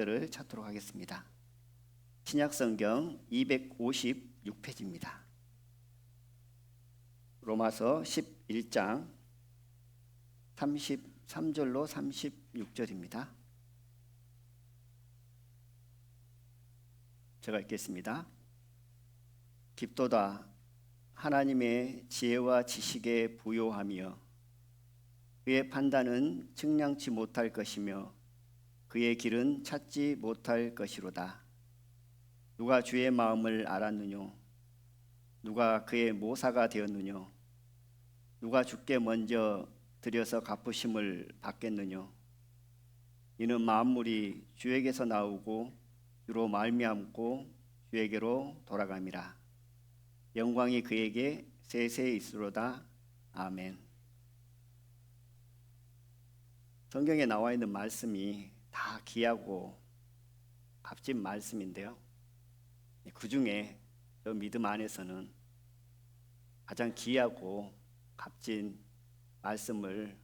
구절을 찾도록 하겠습니다. 신약성경 256페이지입니다. 로마서 11장 33절로 36절입니다. 제가 읽겠습니다. 깊도다 하나님의 지혜와 지식에 부요하며 그의 판단은 측량치 못할 것이며 그의 길은 찾지 못할 것이로다. 누가 주의 마음을 알았느뇨? 누가 그의 모사가 되었느뇨? 누가 주께 먼저 드려서 갚으심을 받겠느뇨? 이는 만물이 주에게서 나오고 주로 말미암고 주에게로 돌아감이라. 영광이 그에게 세세히 있으로다. 아멘. 성경에 나와 있는 말씀이 다 귀하고 값진 말씀인데요. 그 중에 저 믿음 안에서는 가장 귀하고 값진 말씀을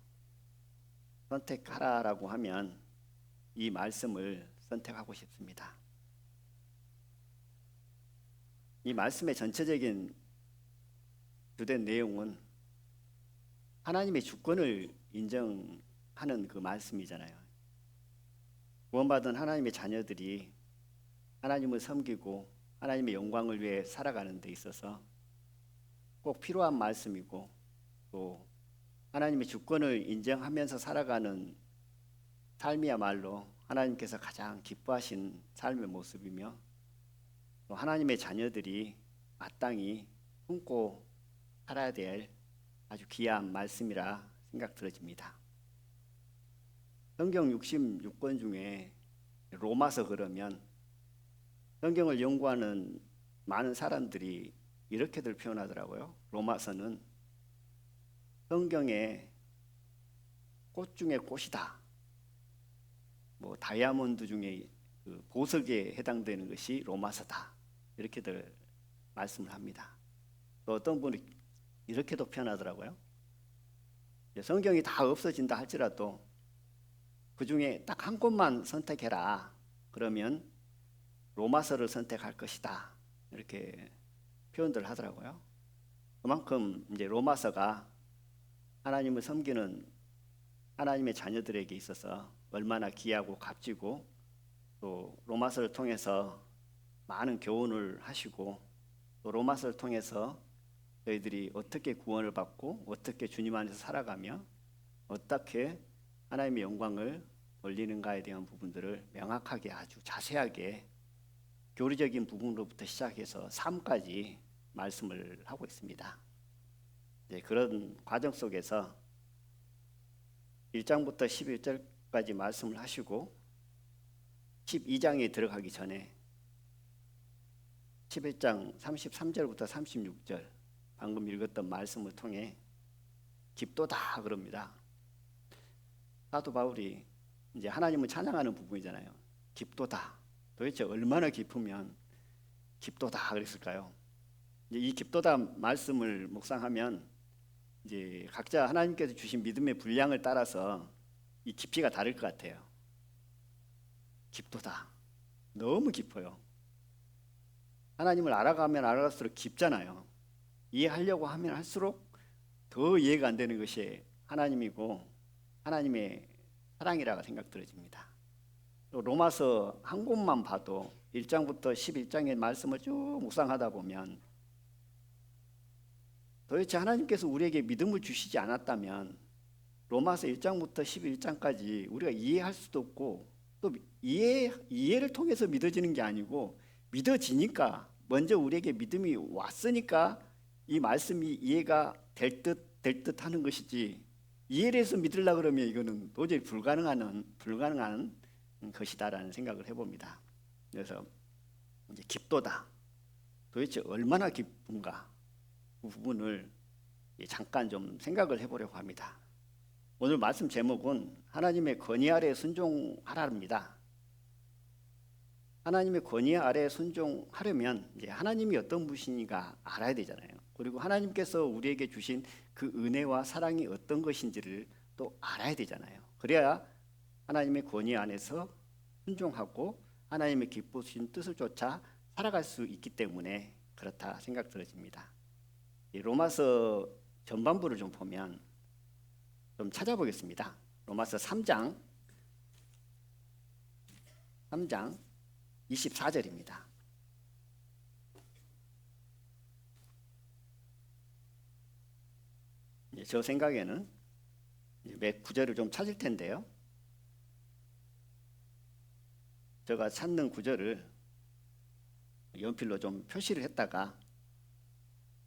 선택하라라고 하면 이 말씀을 선택하고 싶습니다. 이 말씀의 전체적인 주된 내용은 하나님의 주권을 인정하는 그 말씀이잖아요. 구원받은 하나님의 자녀들이 하나님을 섬기고 하나님의 영광을 위해 살아가는 데 있어서 꼭 필요한 말씀이고, 또 하나님의 주권을 인정하면서 살아가는 삶이야말로 하나님께서 가장 기뻐하신 삶의 모습이며, 또 하나님의 자녀들이 마땅히 품고 살아야 될 아주 귀한 말씀이라 생각 들어집니다. 성경 66권 중에 로마서 그러면 성경을 연구하는 많은 사람들이 이렇게들 표현하더라고요. 로마서는 성경의 꽃 중에 꽃이다. 다이아몬드 중에 그 보석에 해당되는 것이 로마서다. 이렇게들 말씀을 합니다. 또 어떤 분이 이렇게도 표현하더라고요. 성경이 다 없어진다 할지라도 그 중에 딱 한 곳만 선택해라. 그러면 로마서를 선택할 것이다. 이렇게 표현들 하더라고요. 그만큼 이제 로마서가 하나님을 섬기는 하나님의 자녀들에게 있어서 얼마나 귀하고 값지고, 또 로마서를 통해서 많은 교훈을 하시고, 또 로마서를 통해서 저희들이 어떻게 구원을 받고 어떻게 주님 안에서 살아가며 어떻게 하나님의 영광을 돌리는가에 대한 부분들을 명확하게 아주 자세하게 교리적인 부분으로부터 시작해서 삶까지 말씀을 하고 있습니다. 그런 과정 속에서 1장부터 11절까지 말씀을 하시고 12장에 들어가기 전에 11장 33절부터 36절 방금 읽었던 말씀을 통해 깊도다 그럽니다. 사도 바울이 이제 하나님을 찬양하는 부분이잖아요. 깊도다. 도대체 얼마나 깊으면 깊도다 그랬을까요? 이제 이 깊도다 말씀을 묵상하면 이제 각자 하나님께서 주신 믿음의 분량을 따라서 이 깊이가 다를 것 같아요. 깊도다. 너무 깊어요. 하나님을 알아가면 알아갈수록 깊잖아요. 이해하려고 하면 할수록 더 이해가 안 되는 것이 하나님이고 하나님의 사랑이라고 생각 들어집니다. 로마서 한 곳만 봐도 1장부터 11장의 말씀을 쭉 묵상하다 보면 도대체 하나님께서 우리에게 믿음을 주시지 않았다면 로마서 1장부터 11장까지 우리가 이해할 수도 없고, 또 이해를 통해서 믿어지는 게 아니고 믿어지니까, 먼저 우리에게 믿음이 왔으니까 이 말씀이 이해가 될 듯 하는 것이지, 이해를 해서 믿으려고 그러면 이거는 도저히 불가능한 것이다라는 생각을 해봅니다. 그래서 이제 깊도다. 도대체 얼마나 깊은가, 그 부분을 잠깐 좀 생각을 해보려고 합니다. 오늘 말씀 제목은 하나님의 권위 아래 순종하라입니다. 하나님의 권위 아래 순종하려면 이제 하나님이 어떤 분이신가 알아야 되잖아요. 그리고 하나님께서 우리에게 주신 그 은혜와 사랑이 어떤 것인지를 또 알아야 되잖아요. 그래야 하나님의 권위 안에서 순종하고 하나님의 기쁘신 뜻을 쫓아 살아갈 수 있기 때문에 그렇다 생각 들어집니다. 이 로마서 전반부를 좀 보면 좀 찾아보겠습니다. 로마서 3장 24절입니다. 저 생각에는 몇 구절을 좀 찾을 텐데요. 제가 찾는 구절을 연필로 좀 표시를 했다가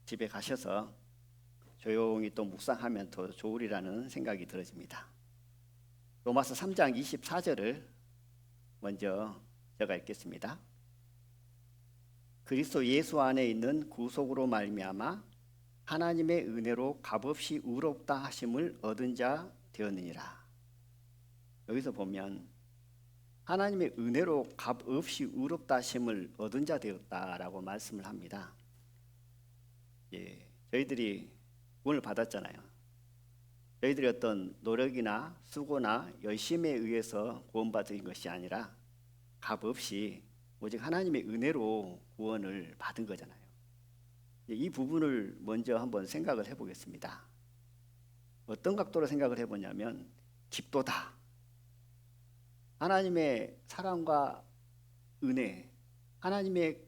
집에 가셔서 조용히 또 묵상하면 더 좋으리라는 생각이 들어집니다. 로마서 3장 24절을 먼저 제가 읽겠습니다. 그리스도 예수 안에 있는 구속으로 말미암아 하나님의 은혜로 값없이 의롭다 하심을 얻은 자 되었느니라. 여기서 보면 하나님의 은혜로 값없이 의롭다 하심을 얻은 자 되었다라고 말씀을 합니다. 저희들이 구원을 받았잖아요. 저희들이 어떤 노력이나 수고나 열심에 의해서 구원받은 것이 아니라 값없이 오직 하나님의 은혜로 구원을 받은 거잖아요. 이 부분을 먼저 한번 생각을 해보겠습니다. 어떤 각도로 생각을 해보냐면 깊도다. 하나님의 사랑과 은혜, 하나님의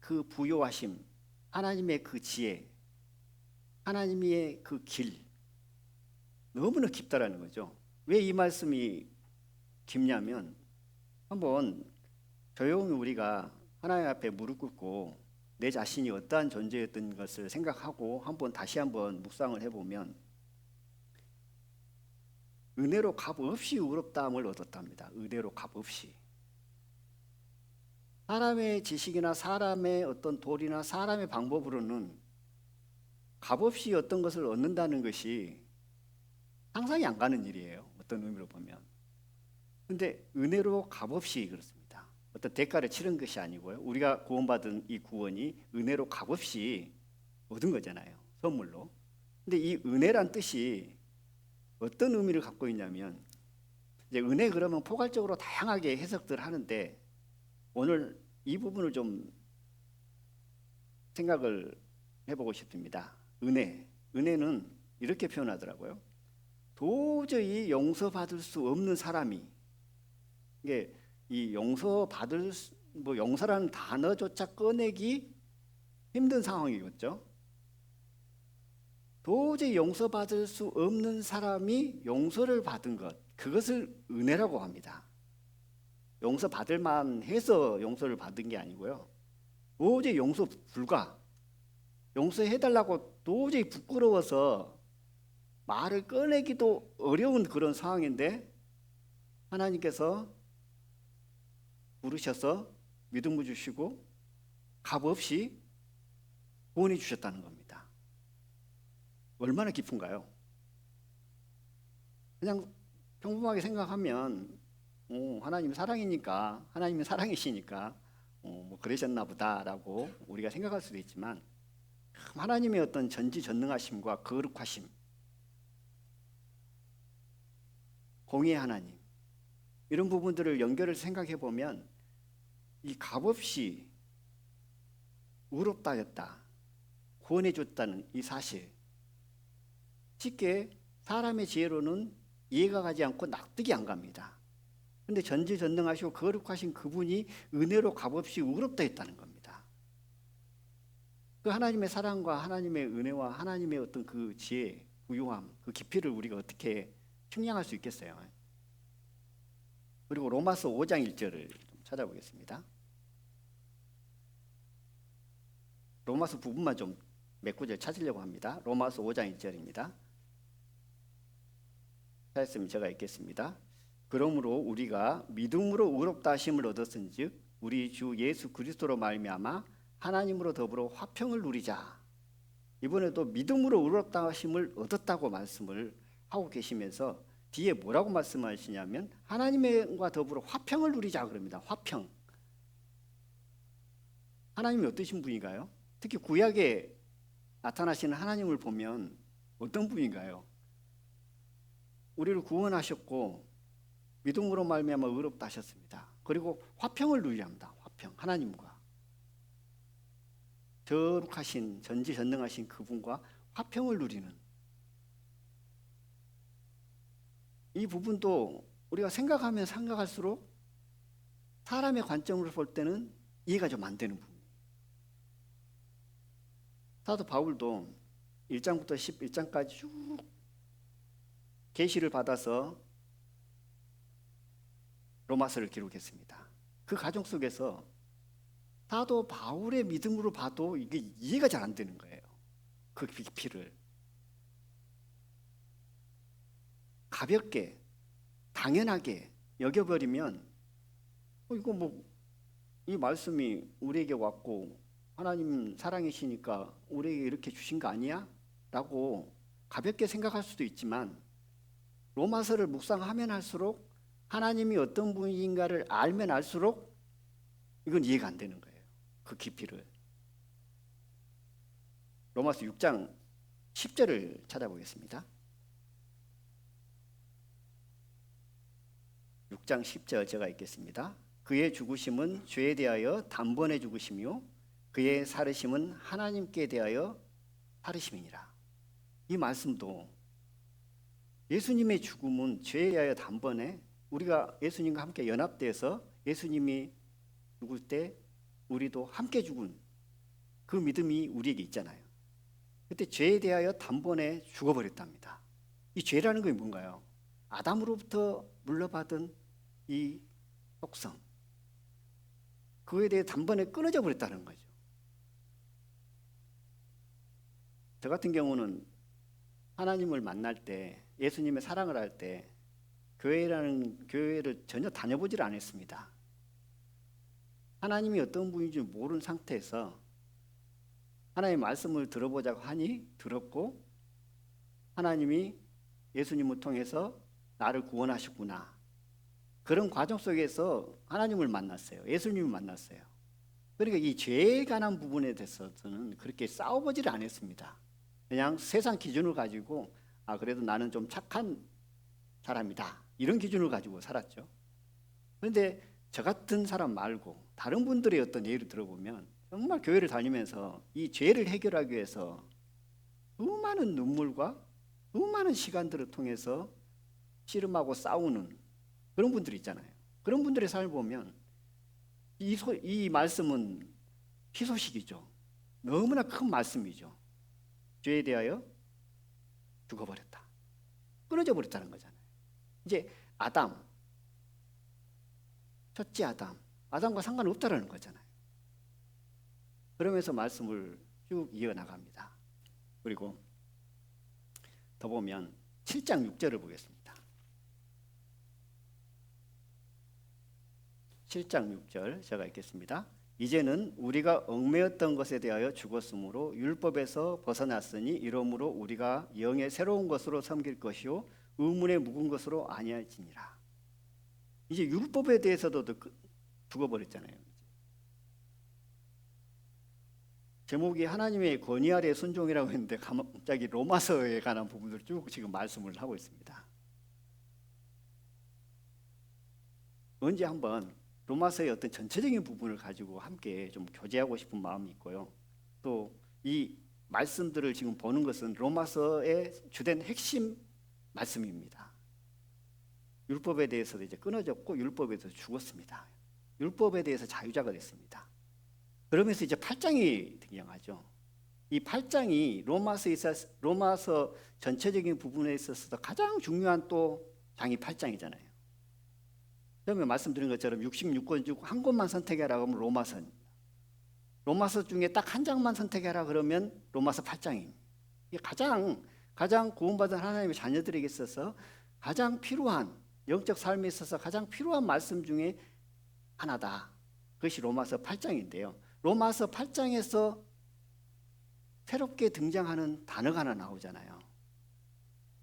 그 부요하심, 하나님의 그 지혜, 하나님의 그 길, 너무나 깊다라는 거죠. 왜 이 말씀이 깊냐면 한번 조용히 우리가 하나님 앞에 무릎 꿇고 내 자신이 어떠한 존재였던 것을 생각하고 한번 다시 한번 묵상을 해보면 은혜로 값없이 의롭다함을 얻었답니다. 은혜로 값없이. 사람의 지식이나 사람의 어떤 도리나 사람의 방법으로는 값없이 어떤 것을 얻는다는 것이 상상이 안 가는 일이에요. 어떤 의미로 보면. 그런데 은혜로 값없이 그렇습니다. 어떤 대가를 치른 것이 아니고요. 우리가 구원받은 이 구원이 은혜로 값없이 얻은 거잖아요. 선물로. 근데 이 은혜란 뜻이 어떤 의미를 갖고 있냐면 이제 은혜 그러면 포괄적으로 다양하게 해석들 하는데 오늘 이 부분을 좀 생각을 해보고 싶습니다. 은혜는 이렇게 표현하더라고요. 도저히 용서받을 수 없는 사람이 이게 이 용서라는 단어조차 꺼내기 힘든 상황이겠죠. 도저히 용서받을 수 없는 사람이 용서를 받은 것, 그것을 은혜라고 합니다. 용서받을 만해서 용서를 받은 게 아니고요. 도저히 용서 불가, 용서해달라고 도저히 부끄러워서 말을 꺼내기도 어려운 그런 상황인데 하나님께서 부르셔서 믿음을 주시고 값없이 구원해 주셨다는 겁니다. 얼마나 깊은가요? 그냥 평범하게 생각하면 하나님 사랑이니까, 하나님은 사랑이시니까 뭐 그러셨나 보다라고 우리가 생각할 수도 있지만 하나님의 어떤 전지전능하심과 거룩하심, 공의의 하나님, 이런 부분들을 연결을 생각해 보면 이 값없이 의롭다 했다, 구원해 줬다는 이 사실, 쉽게 사람의 지혜로는 이해가 가지 않고 납득이 안 갑니다. 그런데 전지전능하시고 거룩하신 그분이 은혜로 값없이 의롭다 했다는 겁니다. 그 하나님의 사랑과 하나님의 은혜와 하나님의 어떤 그 지혜, 부유함, 그 깊이를 우리가 어떻게 측량할 수 있겠어요? 그리고 로마서 5장 1절을 좀 찾아보겠습니다. 로마서 부분만 좀 몇 구절 찾으려고 합니다. 로마서 5장 1절입니다. 찾았으면 제가 읽겠습니다. 그러므로 우리가 믿음으로 의롭다 하심을 얻었은즉 우리 주 예수 그리스도로 말미암아 하나님으로 더불어 화평을 누리자. 이번에도 믿음으로 의롭다 하심을 얻었다고 말씀을 하고 계시면서 뒤에 뭐라고 말씀하시냐면 하나님과 더불어 화평을 누리자 그럽니다. 화평. 하나님이 어떠신 분인가요? 특히 구약에 나타나시는 하나님을 보면 어떤 분인가요? 우리를 구원하셨고 믿음으로 말미암아 의롭다 하셨습니다. 그리고 화평을 누리려 합니다. 화평, 하나님과 거룩하신 전지전능하신 그분과 화평을 누리는 이 부분도 우리가 생각하면 생각할수록 사람의 관점으로 볼 때는 이해가 좀 안 되는 부분. 사도 바울도 1장부터 11장까지 쭉 계시를 받아서 로마서를 기록했습니다. 그 과정 속에서 사도 바울의 믿음으로 봐도 이게 이해가 잘 안 되는 거예요. 그 깊이를 가볍게 당연하게 여겨버리면 이거 뭐 이 말씀이 우리에게 왔고 하나님 사랑이시니까 우리에게 이렇게 주신 거 아니야? 라고 가볍게 생각할 수도 있지만 로마서를 묵상하면 할수록 하나님이 어떤 분인가를 알면 알수록 이건 이해가 안 되는 거예요. 그 깊이를. 로마서 6장 10절을 찾아보겠습니다. 6장 10절 제가 읽겠습니다. 그의 죽으심은 죄에 대하여 단번에 죽으심이요 그의 살으심은 하나님께 대하여 살으심이니라. 이 말씀도 예수님의 죽음은 죄에 대하여 단번에 우리가 예수님과 함께 연합돼서 예수님이 죽을 때 우리도 함께 죽은 그 믿음이 우리에게 있잖아요. 그때 죄에 대하여 단번에 죽어버렸답니다. 이 죄라는 게 뭔가요? 아담으로부터 물려받은 이 속성, 그거에 대해 단번에 끊어져 버렸다는 거죠. 저 같은 경우는 하나님을 만날 때, 예수님의 사랑을 할 때 교회라는 교회를 전혀 다녀보질 않았습니다. 하나님이 어떤 분인지 모르는 상태에서 하나님의 말씀을 들어보자고 하니 들었고, 하나님이 예수님을 통해서 나를 구원하셨구나. 그런 과정 속에서 하나님을 만났어요. 예수님을 만났어요. 그러니까 이 죄에 관한 부분에 대해서는 그렇게 싸워보지를 않았습니다. 그냥 세상 기준을 가지고 그래도 나는 좀 착한 사람이다. 이런 기준을 가지고 살았죠. 그런데 저 같은 사람 말고 다른 분들의 어떤 예를 들어보면 정말 교회를 다니면서 이 죄를 해결하기 위해서 수많은 눈물과 수많은 시간들을 통해서 씨름하고 싸우는 그런 분들이 있잖아요. 그런 분들의 삶을 보면 이 말씀은 희소식이죠. 너무나 큰 말씀이죠. 죄에 대하여 죽어버렸다. 끊어져 버렸다는 거잖아요. 이제 아담, 첫째 아담과 상관없다라는 거잖아요. 그러면서 말씀을 쭉 이어나갑니다. 그리고 더 보면 7장 6절을 보겠습니다. 7장 6절 제가 읽겠습니다. 이제는 우리가 얽매였던 것에 대하여 죽었으므로 율법에서 벗어났으니 이러므로 우리가 영의 새로운 것으로 섬길 것이요 의문의 묵은 것으로 아니할지니라. 이제 율법에 대해서도 죽어버렸잖아요. 제목이 하나님의 권위 아래 순종이라고 했는데 갑자기 로마서에 관한 부분을 쭉 지금 말씀을 하고 있습니다. 언제 한번 로마서의 어떤 전체적인 부분을 가지고 함께 좀 교제하고 싶은 마음이 있고요. 또 이 말씀들을 지금 보는 것은 로마서의 주된 핵심 말씀입니다. 율법에 대해서도 이제 끊어졌고 율법에 대해서 죽었습니다. 율법에 대해서 자유자가 됐습니다. 그러면서 이제 8장이 등장하죠. 이 8장이 로마서 전체적인 부분에 있어서 가장 중요한 또 장이 8장이잖아요. 처음에 말씀드린 것처럼 66권 중 한 권만 선택해라 그러면 로마서입니다. 로마서 중에 딱 한 장만 선택해라 그러면 로마서 8장입니다. 이게 가장 구원받은 하나님의 자녀들에게 있어서 가장 필요한 영적 삶에 있어서 가장 필요한 말씀 중에 하나다. 그것이 로마서 8장인데요. 로마서 8장에서 새롭게 등장하는 단어가 하나 나오잖아요.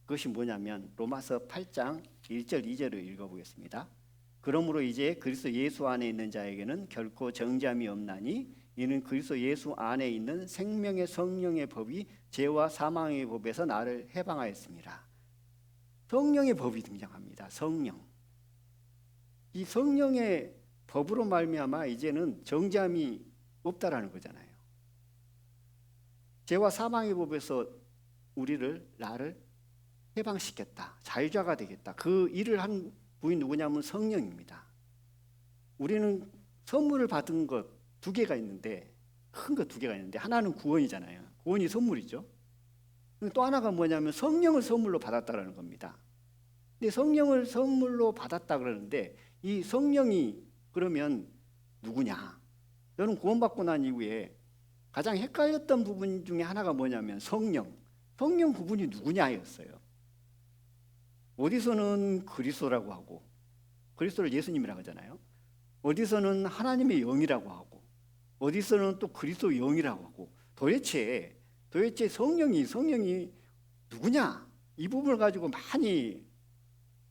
그것이 뭐냐면 로마서 8장 1절 2절을 읽어보겠습니다. 그러므로 이제 그리스도 예수 안에 있는 자에게는 결코 정죄함이 없나니 이는 그리스도 예수 안에 있는 생명의 성령의 법이 죄와 사망의 법에서 나를 해방하였습니다. 성령의 법이 등장합니다. 성령. 이 성령의 법으로 말미암아 이제는 정죄함이 없다라는 거잖아요. 죄와 사망의 법에서 나를 해방시켰다. 자유자가 되겠다. 그 일을 한 분이 누구냐면 성령입니다. 우리는 선물을 받은 것 두 개가 있는데, 큰 거 두 개가 있는데, 하나는 구원이잖아요. 구원이 선물이죠. 또 하나가 뭐냐면 성령을 선물로 받았다라는 겁니다. 근데 성령을 선물로 받았다 그러는데, 이 성령이 그러면 누구냐? 저는 구원받고 난 이후에 가장 헷갈렸던 부분 중에 하나가 뭐냐면 성령 그분이 누구냐였어요. 어디서는 그리스도라고 하고, 그리스도를 예수님이라고 하잖아요. 어디서는 하나님의 영이라고 하고, 어디서는 또 그리스도 영이라고 하고, 도대체 성령이 누구냐? 이 부분을 가지고 많이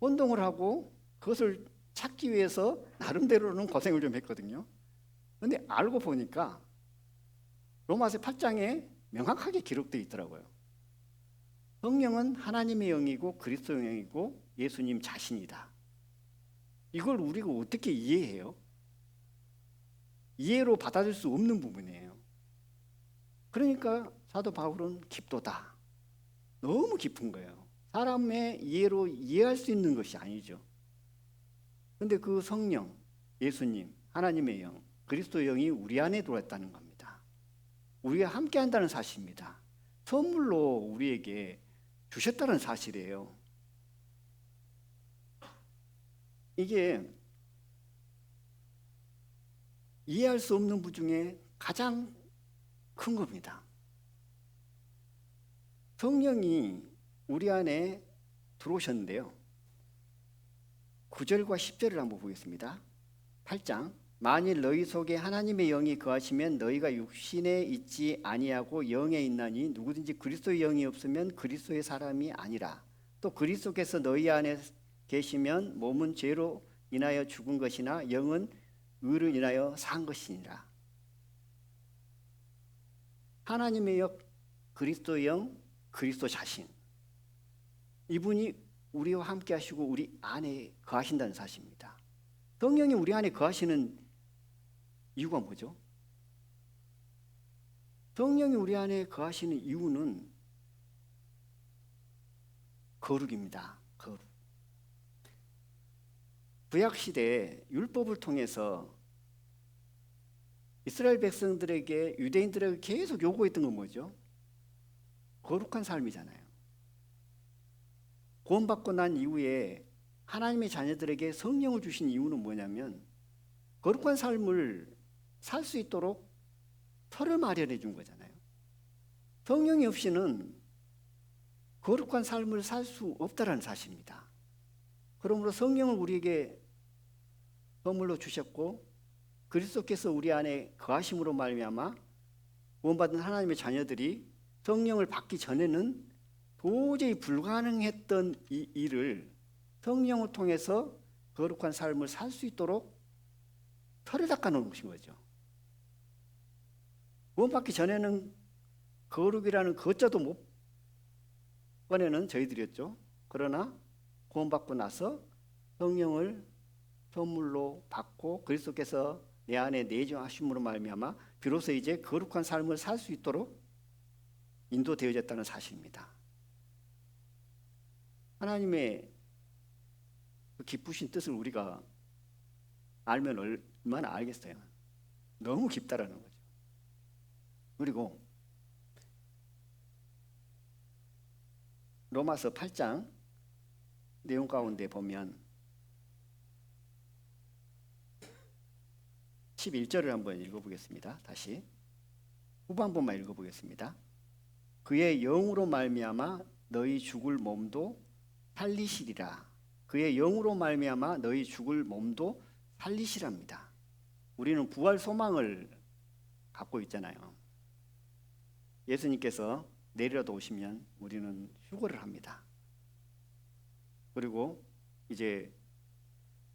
혼동을 하고 그것을 찾기 위해서 나름대로는 고생을 좀 했거든요. 그런데 알고 보니까 로마서 8장에 명확하게 기록되어 있더라고요. 성령은 하나님의 영이고 그리스도 영이고 예수님 자신이다. 이걸 우리가 어떻게 이해해요? 이해로 받아들일 수 없는 부분이에요. 그러니까 사도 바울은 깊도다. 너무 깊은 거예요. 사람의 이해로 이해할 수 있는 것이 아니죠. 그런데 그 성령, 예수님, 하나님의 영, 그리스도 영이 우리 안에 들어왔다는 겁니다. 우리가 함께 한다는 사실입니다. 선물로 우리에게 주셨다는 사실이에요. 이게 이해할 수 없는 부 중에 가장 큰 겁니다. 성령이 우리 안에 들어오셨는데요. 9절과 10절을 한번 보겠습니다. 8장. 만일 너희 속에 하나님의 영이 거하시면 너희가 육신에 있지 아니하고 영에 있나니 누구든지 그리스도의 영이 없으면 그리스도의 사람이 아니라. 또 그리스도께서 너희 안에 계시면 몸은 죄로 인하여 죽은 것이나 영은 의로 인하여 산 것이니라. 하나님의 영, 그리스도의 영, 그리스도 자신, 이분이 우리와 함께 하시고 우리 안에 거하신다는 사실입니다. 성령이 우리 안에 거하시는 이유가 뭐죠? 성령이 우리 안에 거하시는 이유는 거룩입니다. 거룩. 구약시대 율법을 통해서 이스라엘 백성들에게, 유대인들에게 계속 요구했던 건 뭐죠? 거룩한 삶이잖아요. 구원받고 난 이후에 하나님의 자녀들에게 성령을 주신 이유는 뭐냐면 거룩한 삶을 살 수 있도록 터를 마련해 준 거잖아요. 성령이 없이는 거룩한 삶을 살 수 없다는 사실입니다. 그러므로 성령을 우리에게 선물로 주셨고 그리스도께서 우리 안에 거하심으로 말미암아 구원받은 하나님의 자녀들이 성령을 받기 전에는 도저히 불가능했던 이 일을 성령을 통해서 거룩한 삶을 살 수 있도록 터를 닦아 놓은 것인 거죠. 구원받기 전에는 거룩이라는 것자도 못 꺼내는 저희들이었죠. 그러나 구원받고 나서 성령을 선물로 받고 그리스도께서 내 안에 내주하심으로 말미암아 비로소 이제 거룩한 삶을 살 수 있도록 인도되어졌다는 사실입니다. 하나님의 그 기쁘신 뜻을 우리가 알면 얼마나 알겠어요. 너무 깊다라는 거죠. 그리고 로마서 8장 내용 가운데 보면 11절을 한번 읽어보겠습니다. 다시 후반부만 읽어보겠습니다. 그의 영으로 말미암아 너희 죽을 몸도 살리시리라. 그의 영으로 말미암아 너희 죽을 몸도 살리시랍니다. 우리는 부활 소망을 갖고 있잖아요. 예수님께서 내리라도 오시면 우리는 휴거를 합니다. 그리고 이제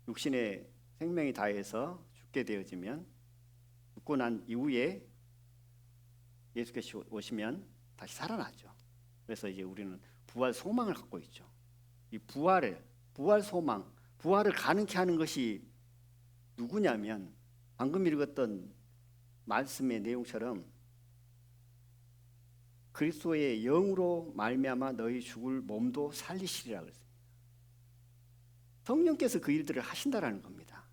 육신의 생명이 다해서 죽게 되어지면 죽고 난 이후에 예수께서 오시면 다시 살아나죠. 그래서 이제 우리는 부활 소망을 갖고 있죠. 이 부활 소망, 부활을 가능케 하는 것이 누구냐면 방금 읽었던 말씀의 내용처럼 그리스도의 영으로 말미암아 너희 죽을 몸도 살리시리라 그랬습니다. 성령께서 그 일들을 하신다라는 겁니다.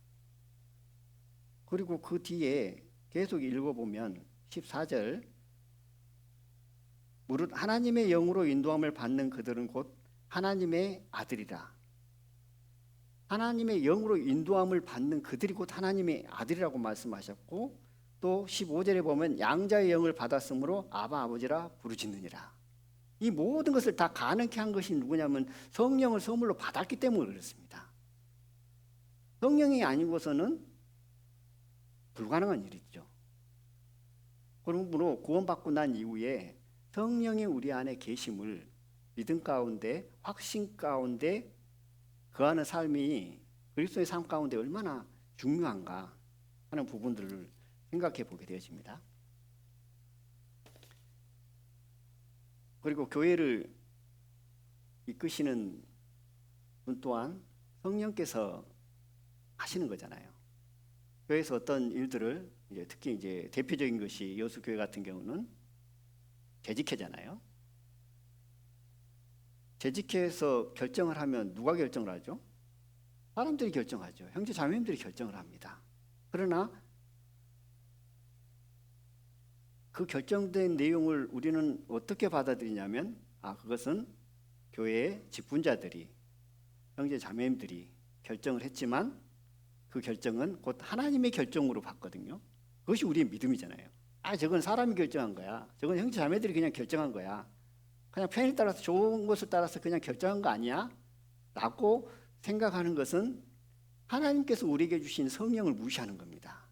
그리고 그 뒤에 계속 읽어보면 14절 무릇 하나님의 영으로 인도함을 받는 그들은 곧 하나님의 아들이라. 하나님의 영으로 인도함을 받는 그들이 곧 하나님의 아들이라고 말씀하셨고 또 15절에 보면 양자의 영을 받았으므로 아바 아버지라 부르짖느니라. 이 모든 것을 다 가능케 한 것이 누구냐면 성령을 선물로 받았기 때문에 그렇습니다. 성령이 아니고서는 불가능한 일이죠. 그러므로 구원받고 난 이후에 성령이 우리 안에 계심을 믿음 가운데 확신 가운데 거하는 삶이 그리스도의 삶 가운데 얼마나 중요한가 하는 부분들을 생각해 보게 되어집니다. 그리고 교회를 이끄시는 분 또한 성령께서 하시는 거잖아요. 교회에서 어떤 일들을 특히 이제 대표적인 것이 여수교회 같은 경우는 재직회잖아요. 재직회에서 결정을 하면 누가 결정을 하죠? 사람들이 결정하죠. 형제 자매님들이 결정을 합니다. 그러나 그 결정된 내용을 우리는 어떻게 받아들이냐면 그것은 교회의 직분자들이 형제 자매님들이 결정을 했지만 그 결정은 곧 하나님의 결정으로 봤거든요. 그것이 우리의 믿음이잖아요. 저건 사람이 결정한 거야. 저건 형제 자매들이 그냥 결정한 거야. 그냥 편에 따라서 좋은 것을 따라서 그냥 결정한 거 아니야? 라고 생각하는 것은 하나님께서 우리에게 주신 성령을 무시하는 겁니다.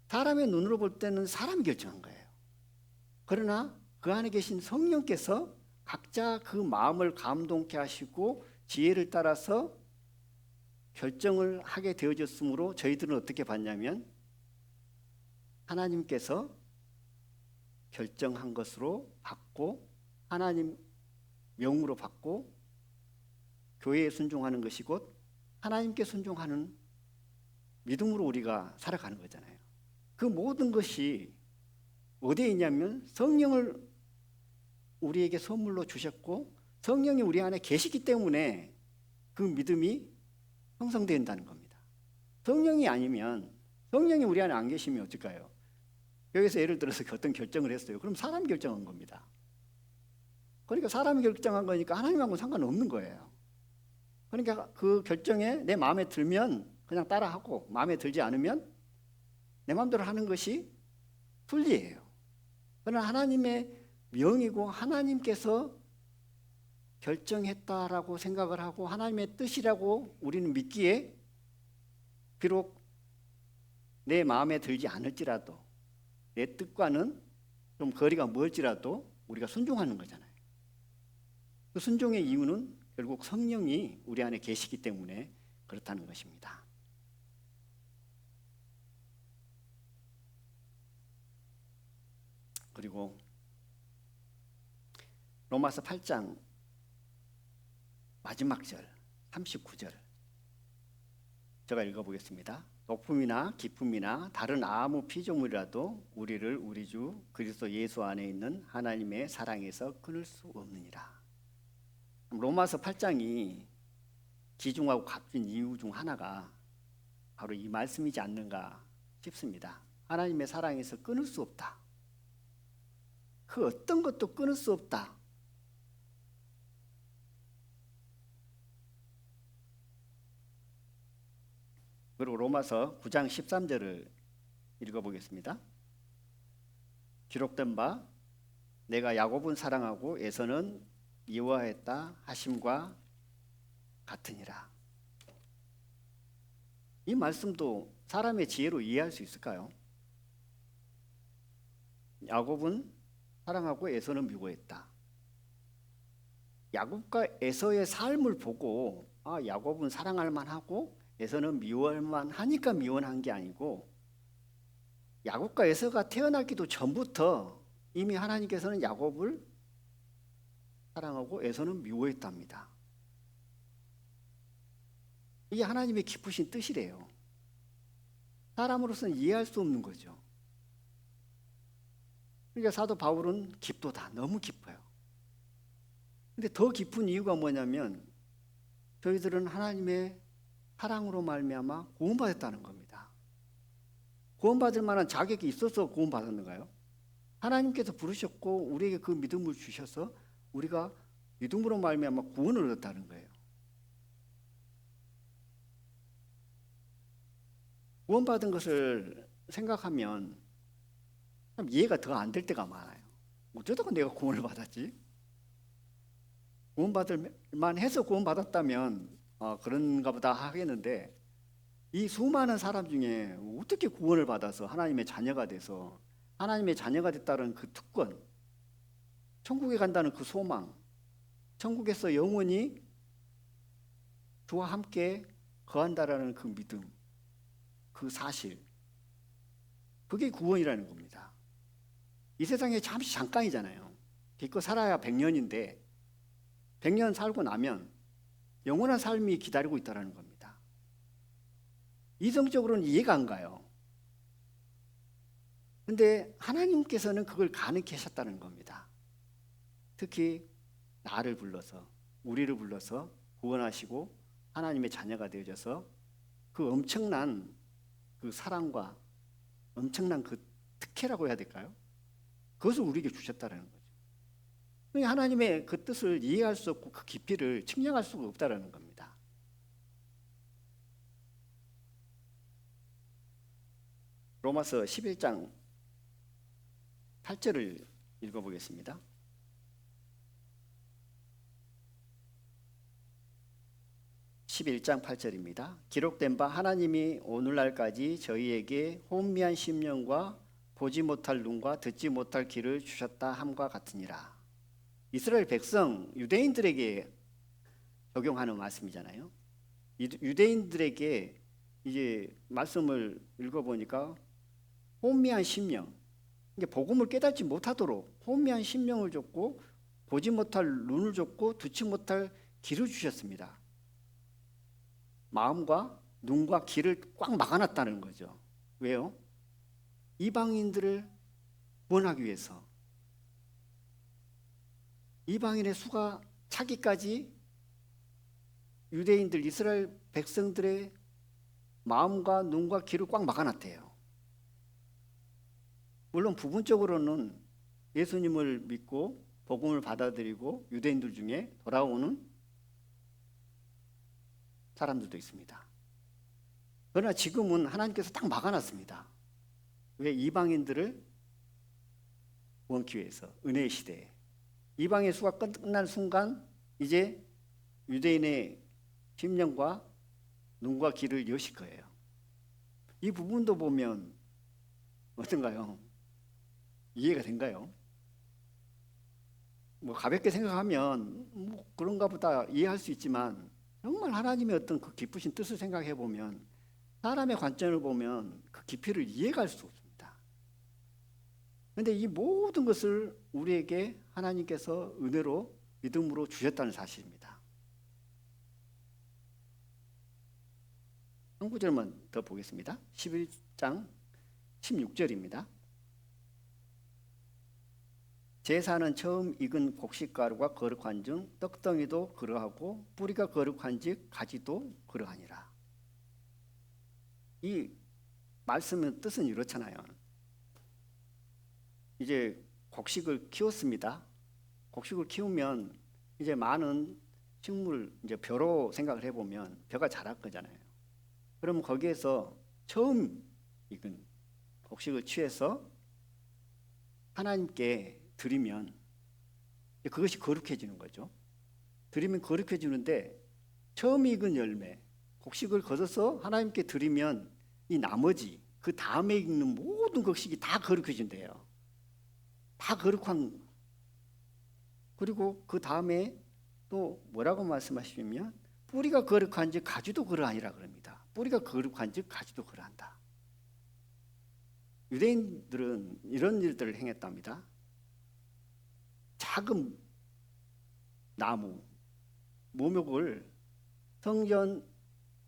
사람의 눈으로 볼 때는 사람이 결정한 거예요. 그러나 그 안에 계신 성령께서 각자 그 마음을 감동케 하시고 지혜를 따라서 결정을 하게 되어졌으므로 저희들은 어떻게 봤냐면 하나님께서 결정한 것으로 받고 하나님 명으로 받고 교회에 순종하는 것이 곧 하나님께 순종하는 믿음으로 우리가 살아가는 거잖아요. 그 모든 것이 어디에 있냐면 성령을 우리에게 선물로 주셨고 성령이 우리 안에 계시기 때문에 그 믿음이 형성된다는 겁니다. 성령이 아니면 성령이 우리 안에 안 계시면 어떨까요? 여기서 예를 들어서 어떤 결정을 했어요. 그럼 사람이 결정한 겁니다. 그러니까 사람이 결정한 거니까 하나님하고는 상관없는 거예요. 그러니까 그 결정에 내 마음에 들면 그냥 따라하고 마음에 들지 않으면 내 마음대로 하는 것이 순리예요. 그러나 하나님의 명이고 하나님께서 결정했다라고 생각을 하고 하나님의 뜻이라고 우리는 믿기에 비록 내 마음에 들지 않을지라도 내 뜻과는 좀 거리가 멀지라도 우리가 순종하는 거잖아요. 그 순종의 이유는 결국 성령이 우리 안에 계시기 때문에 그렇다는 것입니다. 그리고 로마서 8장 마지막 절 39절 제가 읽어보겠습니다. 높음이나 깊음이나 다른 아무 피조물이라도 우리를 우리 주 그리스도 예수 안에 있는 하나님의 사랑에서 끊을 수 없느니라. 로마서 8장이 귀중하고 값진 이유 중 하나가 바로 이 말씀이지 않는가 싶습니다. 하나님의 사랑에서 끊을 수 없다. 그 어떤 것도 끊을 수 없다. 그리고 로마서 9장 13절을 읽어보겠습니다. 기록된 바 내가 야곱은 사랑하고 에서는 미워했다 하심과 같으니라. 이 말씀도 사람의 지혜로 이해할 수 있을까요? 야곱은 사랑하고 에서는 미워했다. 야곱과 에서의 삶을 보고 야곱은 사랑할 만하고 에서는 미워할 만하니까 미워한 게 아니고 야곱과 에서가 태어나기도 전부터 이미 하나님께서는 야곱을 사랑하고 에서는 미워했답니다. 이게 하나님의 깊으신 뜻이래요. 사람으로서는 이해할 수 없는 거죠. 그러니까 사도 바울은 깊도다. 너무 깊어요. 근데 더 깊은 이유가 뭐냐면 저희들은 하나님의 사랑으로 말미암아 구원받았다는 겁니다. 구원받을 만한 자격이 있어서 구원받았는가요? 하나님께서 부르셨고 우리에게 그 믿음을 주셔서 우리가 믿음으로 말미암아 구원을 얻었다는 거예요. 구원받은 것을 생각하면 참 이해가 더 안 될 때가 많아요. 어쩌다가 내가 구원을 받았지? 구원받을 만해서 구원받았다면 그런가 보다 하겠는데 이 수많은 사람 중에 어떻게 구원을 받아서 하나님의 자녀가 돼서 하나님의 자녀가 됐다는 그 특권, 천국에 간다는 그 소망, 천국에서 영원히 주와 함께 거한다라는 그 믿음, 그 사실, 그게 구원이라는 겁니다. 이 세상에 잠시 잠깐이잖아요. 기껏 살아야 100년인데 100년 살고 나면 영원한 삶이 기다리고 있다는 겁니다. 이성적으로는 이해가 안 가요. 근데 하나님께서는 그걸 가능케 하셨다는 겁니다. 특히 나를 불러서, 우리를 불러서 구원하시고 하나님의 자녀가 되어져서 그 엄청난 그 사랑과 엄청난 그 특혜라고 해야 될까요? 그것을 우리에게 주셨다는 거죠. 하나님의 그 뜻을 이해할 수 없고 그 깊이를 측량할 수가 없다는 겁니다. 로마서 11장 8절을 읽어보겠습니다. (11장 8절입니다) 기록된 바 하나님이 오늘날까지 저희에게 혼미한 심령과 보지 못할 눈과 듣지 못할 귀를 주셨다 함과 같으니라. 이스라엘 백성 유대인들에게 적용하는 말씀이잖아요. 유대인들에게 이제 말씀을 읽어보니까 혼미한 심령, 복음을 깨닫지 못하도록 혼미한 심령을 줬고 보지 못할 눈을 줬고 듣지 못할 귀를 주셨습니다. 마음과 눈과 귀를 꽉 막아놨다는 거죠. 왜요? 이방인들을 구원하기 위해서. 이방인의 수가 차기까지 유대인들 이스라엘 백성들의 마음과 눈과 귀를 꽉 막아놨대요. 물론 부분적으로는 예수님을 믿고 복음을 받아들이고 유대인들 중에 돌아오는 사람들도 있습니다. 그러나 지금은 하나님께서 딱 막아놨습니다. 왜? 이방인들을 구원기 위해서. 은혜의 시대에 이방의 수가 끝난 순간 이제 유대인의 심령과 눈과 귀를 여실 거예요. 이 부분도 보면 어떤가요? 이해가 된가요? 가볍게 생각하면 그런가 보다 이해할 수 있지만 정말 하나님의 어떤 그 깊으신 뜻을 생각해 보면 사람의 관점을 보면 그 깊이를 이해할 수 없습니다. 그런데 이 모든 것을 우리에게 하나님께서 은혜로 믿음으로 주셨다는 사실입니다. 한 구절만 더 보겠습니다. 11장 16절입니다. 제사는 처음 익은 곡식가루가 거룩한즉 떡덩이도 그러하고 뿌리가 거룩한즉 가지도 그러하니라. 이 말씀의 뜻은 이렇잖아요. 이제 곡식을 키웠습니다. 곡식을 키우면 이제 많은 식물, 이제 벼로 생각을 해보면 벼가 자랄 거잖아요. 그럼 거기에서 처음 익은 곡식을 취해서 하나님께 드리면 그것이 거룩해지는 거죠. 드리면 거룩해지는데 처음 익은 열매, 곡식을 거둬서 하나님께 드리면 이 나머지 그 다음에 익는 모든 곡식이 다 거룩해진대요. 다 거룩한. 그리고 그 다음에 또 뭐라고 말씀하시면 뿌리가 거룩한즉 가지도 그러하니라 그럽니다. 뿌리가 거룩한즉 가지도 그러한다. 유대인들은 이런 일들을 행했답니다. 작은 나무, 모욕을 성전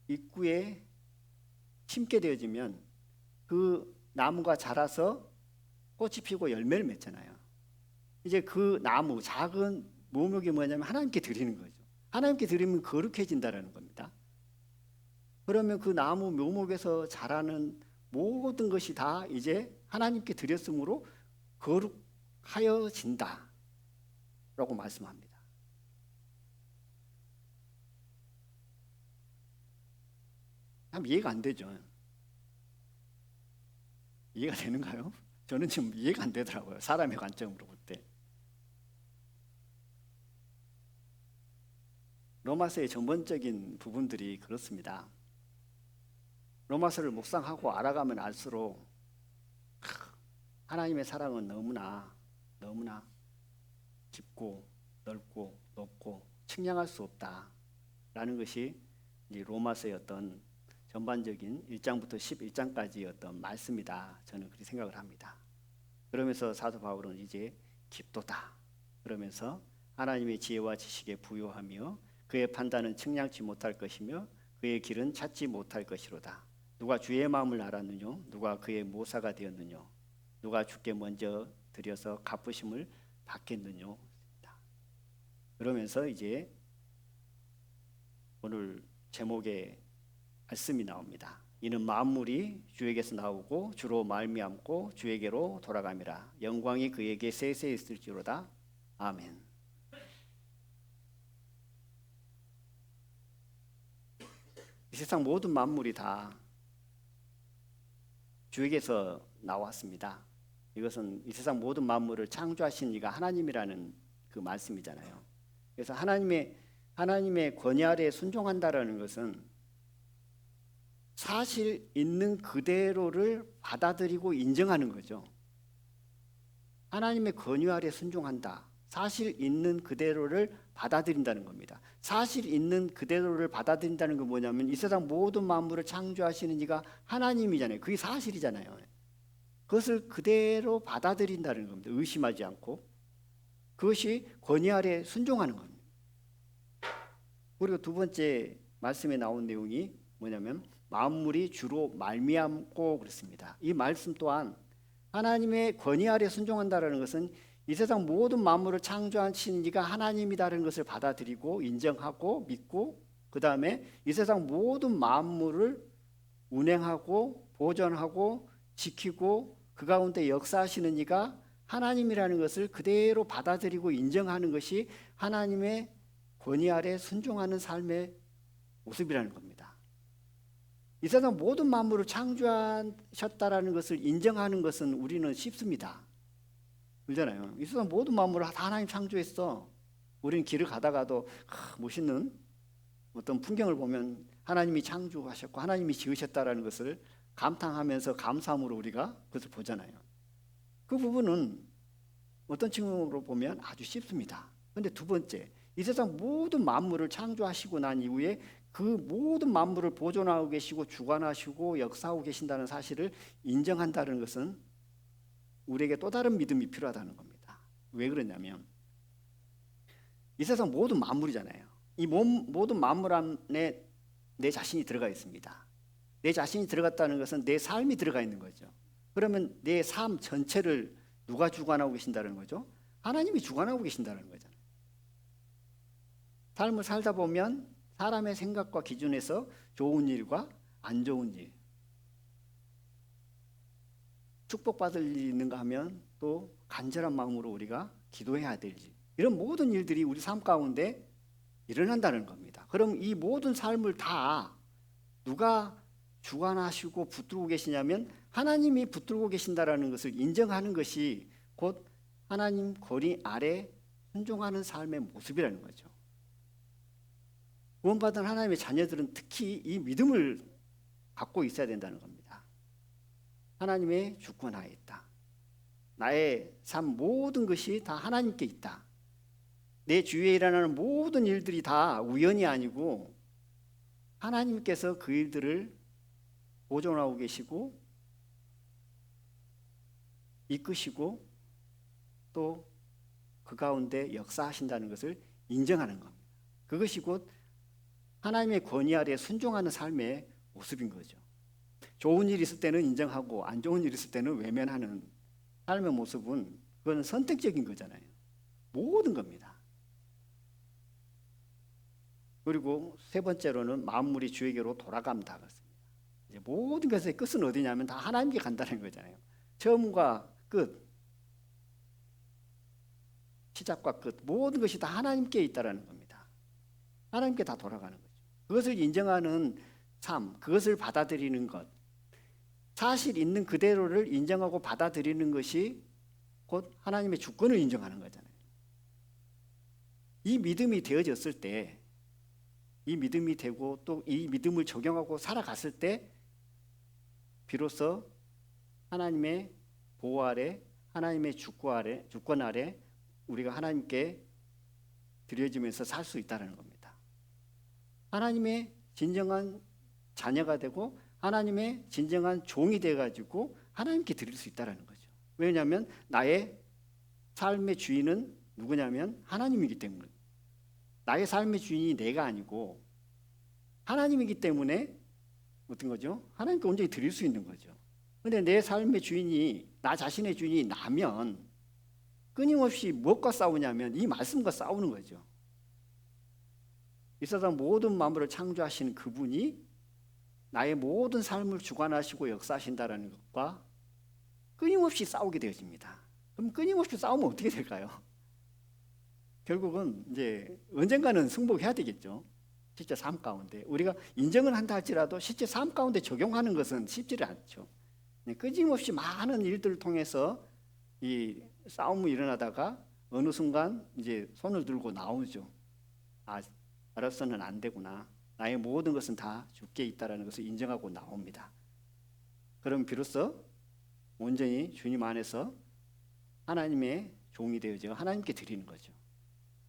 입구에 심게 되어지면 그 나무가 자라서 꽃이 피고 열매를 맺잖아요. 이제 그 나무 작은 묘목이 뭐냐면 하나님께 드리는 거죠. 하나님께 드리면 거룩해진다라는 겁니다. 그러면 그 나무 묘목에서 자라는 모든 것이 다 이제 하나님께 드렸으므로 거룩하여진다 라고 말씀합니다. 참 이해가 안 되죠. 이해가 되는가요? 저는 지금 이해가 안 되더라고요. 사람의 관점으로 볼 때. 로마서의 전반적인 부분들이 그렇습니다. 로마서를 묵상하고 알아가면 알수록 하나님의 사랑은 너무나 깊고 넓고 높고 측량할 수 없다라는 것이 이 로마서의 어떤 전반적인 1장부터 11장까지의 어떤 말씀이다. 저는 그렇게 생각을 합니다. 그러면서 사도 바울은 이제 깊도다. 그러면서 하나님의 지혜와 지식에 부요하며 그의 판단은 측량치 못할 것이며 그의 길은 찾지 못할 것이로다. 누가 주의 마음을 알았느냐? 누가 그의 모사가 되었느냐? 누가 주께 먼저 드려서 갚으심을 받겠느냐? 그러면서 이제 오늘 제목의 말씀이 나옵니다. 이는 만물이 주에게서 나오고 주로 말미암고 주에게로 돌아감이라. 영광이 그에게 세세 있을지로다. 아멘. 이 세상 모든 만물이 다 주에게서 나왔습니다. 이것은 이 세상 모든 만물을 창조하신 이가 하나님이라는 그 말씀이잖아요. 그래서 하나님의 권위 아래에 순종한다라는 것은 사실 있는 그대로를 받아들이고 인정하는 거죠. 하나님의 권위 아래 순종한다. 사실 있는 그대로를 받아들인다는 겁니다. 사실 있는 그대로를 받아들인다는 건 뭐냐면 이 세상 모든 만물을 창조하시는 이가 하나님이잖아요. 그게 사실이잖아요. 그것을 그대로 받아들인다는 겁니다. 의심하지 않고. 그것이 권위 아래 순종하는 겁니다. 그리고 두 번째 말씀에 나온 내용이 뭐냐면 만물이 주로 말미암고 그렇습니다. 이 말씀 또한 하나님의 권위 아래 순종한다는 것은 이 세상 모든 만물을 창조하신 이가 하나님이다라는 것을 받아들이고 인정하고 믿고 그 다음에 이 세상 모든 만물을 운행하고 보존하고 지키고 그 가운데 역사하시는 이가 하나님이라는 것을 그대로 받아들이고 인정하는 것이 하나님의 권위 아래 순종하는 삶의 모습이라는 겁니다. 이 세상 모든 만물을 창조하셨다라는 것을 인정하는 것은 우리는 쉽습니다. 그렇잖아요. 이 세상 모든 만물을 다 하나님 창조했어. 우리는 길을 가다가도 멋있는 어떤 풍경을 보면 하나님이 창조하셨고 하나님이 지으셨다라는 것을 감탄하면서 감사함으로 우리가 그것을 보잖아요. 그 부분은 어떤 측면으로 보면 아주 쉽습니다. 그런데 두 번째, 이 세상 모든 만물을 창조하시고 난 이후에 그 모든 만물을 보존하고 계시고 주관하시고 역사하고 계신다는 사실을 인정한다는 것은 우리에게 또 다른 믿음이 필요하다는 겁니다. 왜 그러냐면 이 세상 모든 만물이잖아요. 이 모든 만물 안에 내 자신이 들어가 있습니다. 내 자신이 들어갔다는 것은 내 삶이 들어가 있는 거죠. 그러면 내 삶 전체를 누가 주관하고 계신다는 거죠? 하나님이 주관하고 계신다는 거잖아요. 삶을 살다 보면 사람의 생각과 기준에서 좋은 일과 안 좋은 일, 축복받을 일이 있는가 하면 또 간절한 마음으로 우리가 기도해야 될 일, 이런 모든 일들이 우리 삶 가운데 일어난다는 겁니다. 그럼 이 모든 삶을 다 누가 주관하시고 붙들고 계시냐면 하나님이 붙들고 계신다라는 것을 인정하는 것이 곧 하나님 권위 아래 순종하는 삶의 모습이라는 거죠. 구원받은 하나님의 자녀들은 특히 이 믿음을 갖고 있어야 된다는 겁니다. 하나님의 주권하에 있다. 나의 삶 모든 것이 다 하나님께 있다. 내 주위에 일어나는 모든 일들이 다 우연이 아니고 하나님께서 그 일들을 보존하고 계시고 이끄시고 또 그 가운데 역사하신다는 것을 인정하는 겁니다. 그것이 곧 하나님의 권위 아래 순종하는 삶의 모습인 거죠. 좋은 일 있을 때는 인정하고 안 좋은 일 있을 때는 외면하는 삶의 모습은 그건 선택적인 거잖아요. 모든 겁니다. 그리고 세 번째로는 만물이 주에게로 돌아간다. 이제 모든 것의 끝은 어디냐면 다 하나님께 간다는 거잖아요. 처음과 끝, 시작과 끝, 모든 것이 다 하나님께 있다라는 겁니다. 하나님께 다 돌아가는 거죠. 그것을 인정하는 삶, 그것을 받아들이는 것, 사실 있는 그대로를 인정하고 받아들이는 것이 곧 하나님의 주권을 인정하는 거잖아요. 이 믿음이 되어졌을 때, 이 믿음이 되고 또 이 믿음을 적용하고 살아갔을 때 비로소 하나님의 보호 아래, 하나님의 주권 아래 우리가 하나님께 드려지면서 살 수 있다는 겁니다. 하나님의 진정한 자녀가 되고 하나님의 진정한 종이 돼가지고 하나님께 드릴 수 있다는 거죠. 왜냐하면 나의 삶의 주인은 누구냐면 하나님이기 때문에, 나의 삶의 주인이 내가 아니고 하나님이기 때문에 어떤 거죠? 하나님께 온전히 드릴 수 있는 거죠. 그런데 내 삶의 주인이, 나 자신의 주인이 나면 끊임없이 무엇과 싸우냐면 이 말씀과 싸우는 거죠. 이 세상 모든 만물을 창조하신 그분이 나의 모든 삶을 주관하시고 역사하신다는 것과 끊임없이 싸우게 되어집니다. 그럼 끊임없이 싸우면 어떻게 될까요? 결국은 이제 언젠가는 승복해야 되겠죠. 실제 삶 가운데 우리가 인정을 한다 할지라도 실제 삶 가운데 적용하는 것은 쉽지를 않죠. 끊임없이 많은 일들을 통해서 이 싸움이 일어나다가 어느 순간 이제 손을 들고 나오죠. 아, 알아서는 안 되구나. 나의 모든 것은 다 주께 있다라는 것을 인정하고 나옵니다. 그럼 비로소 온전히 주님 안에서 하나님의 종이 되어져 하나님께 드리는 거죠.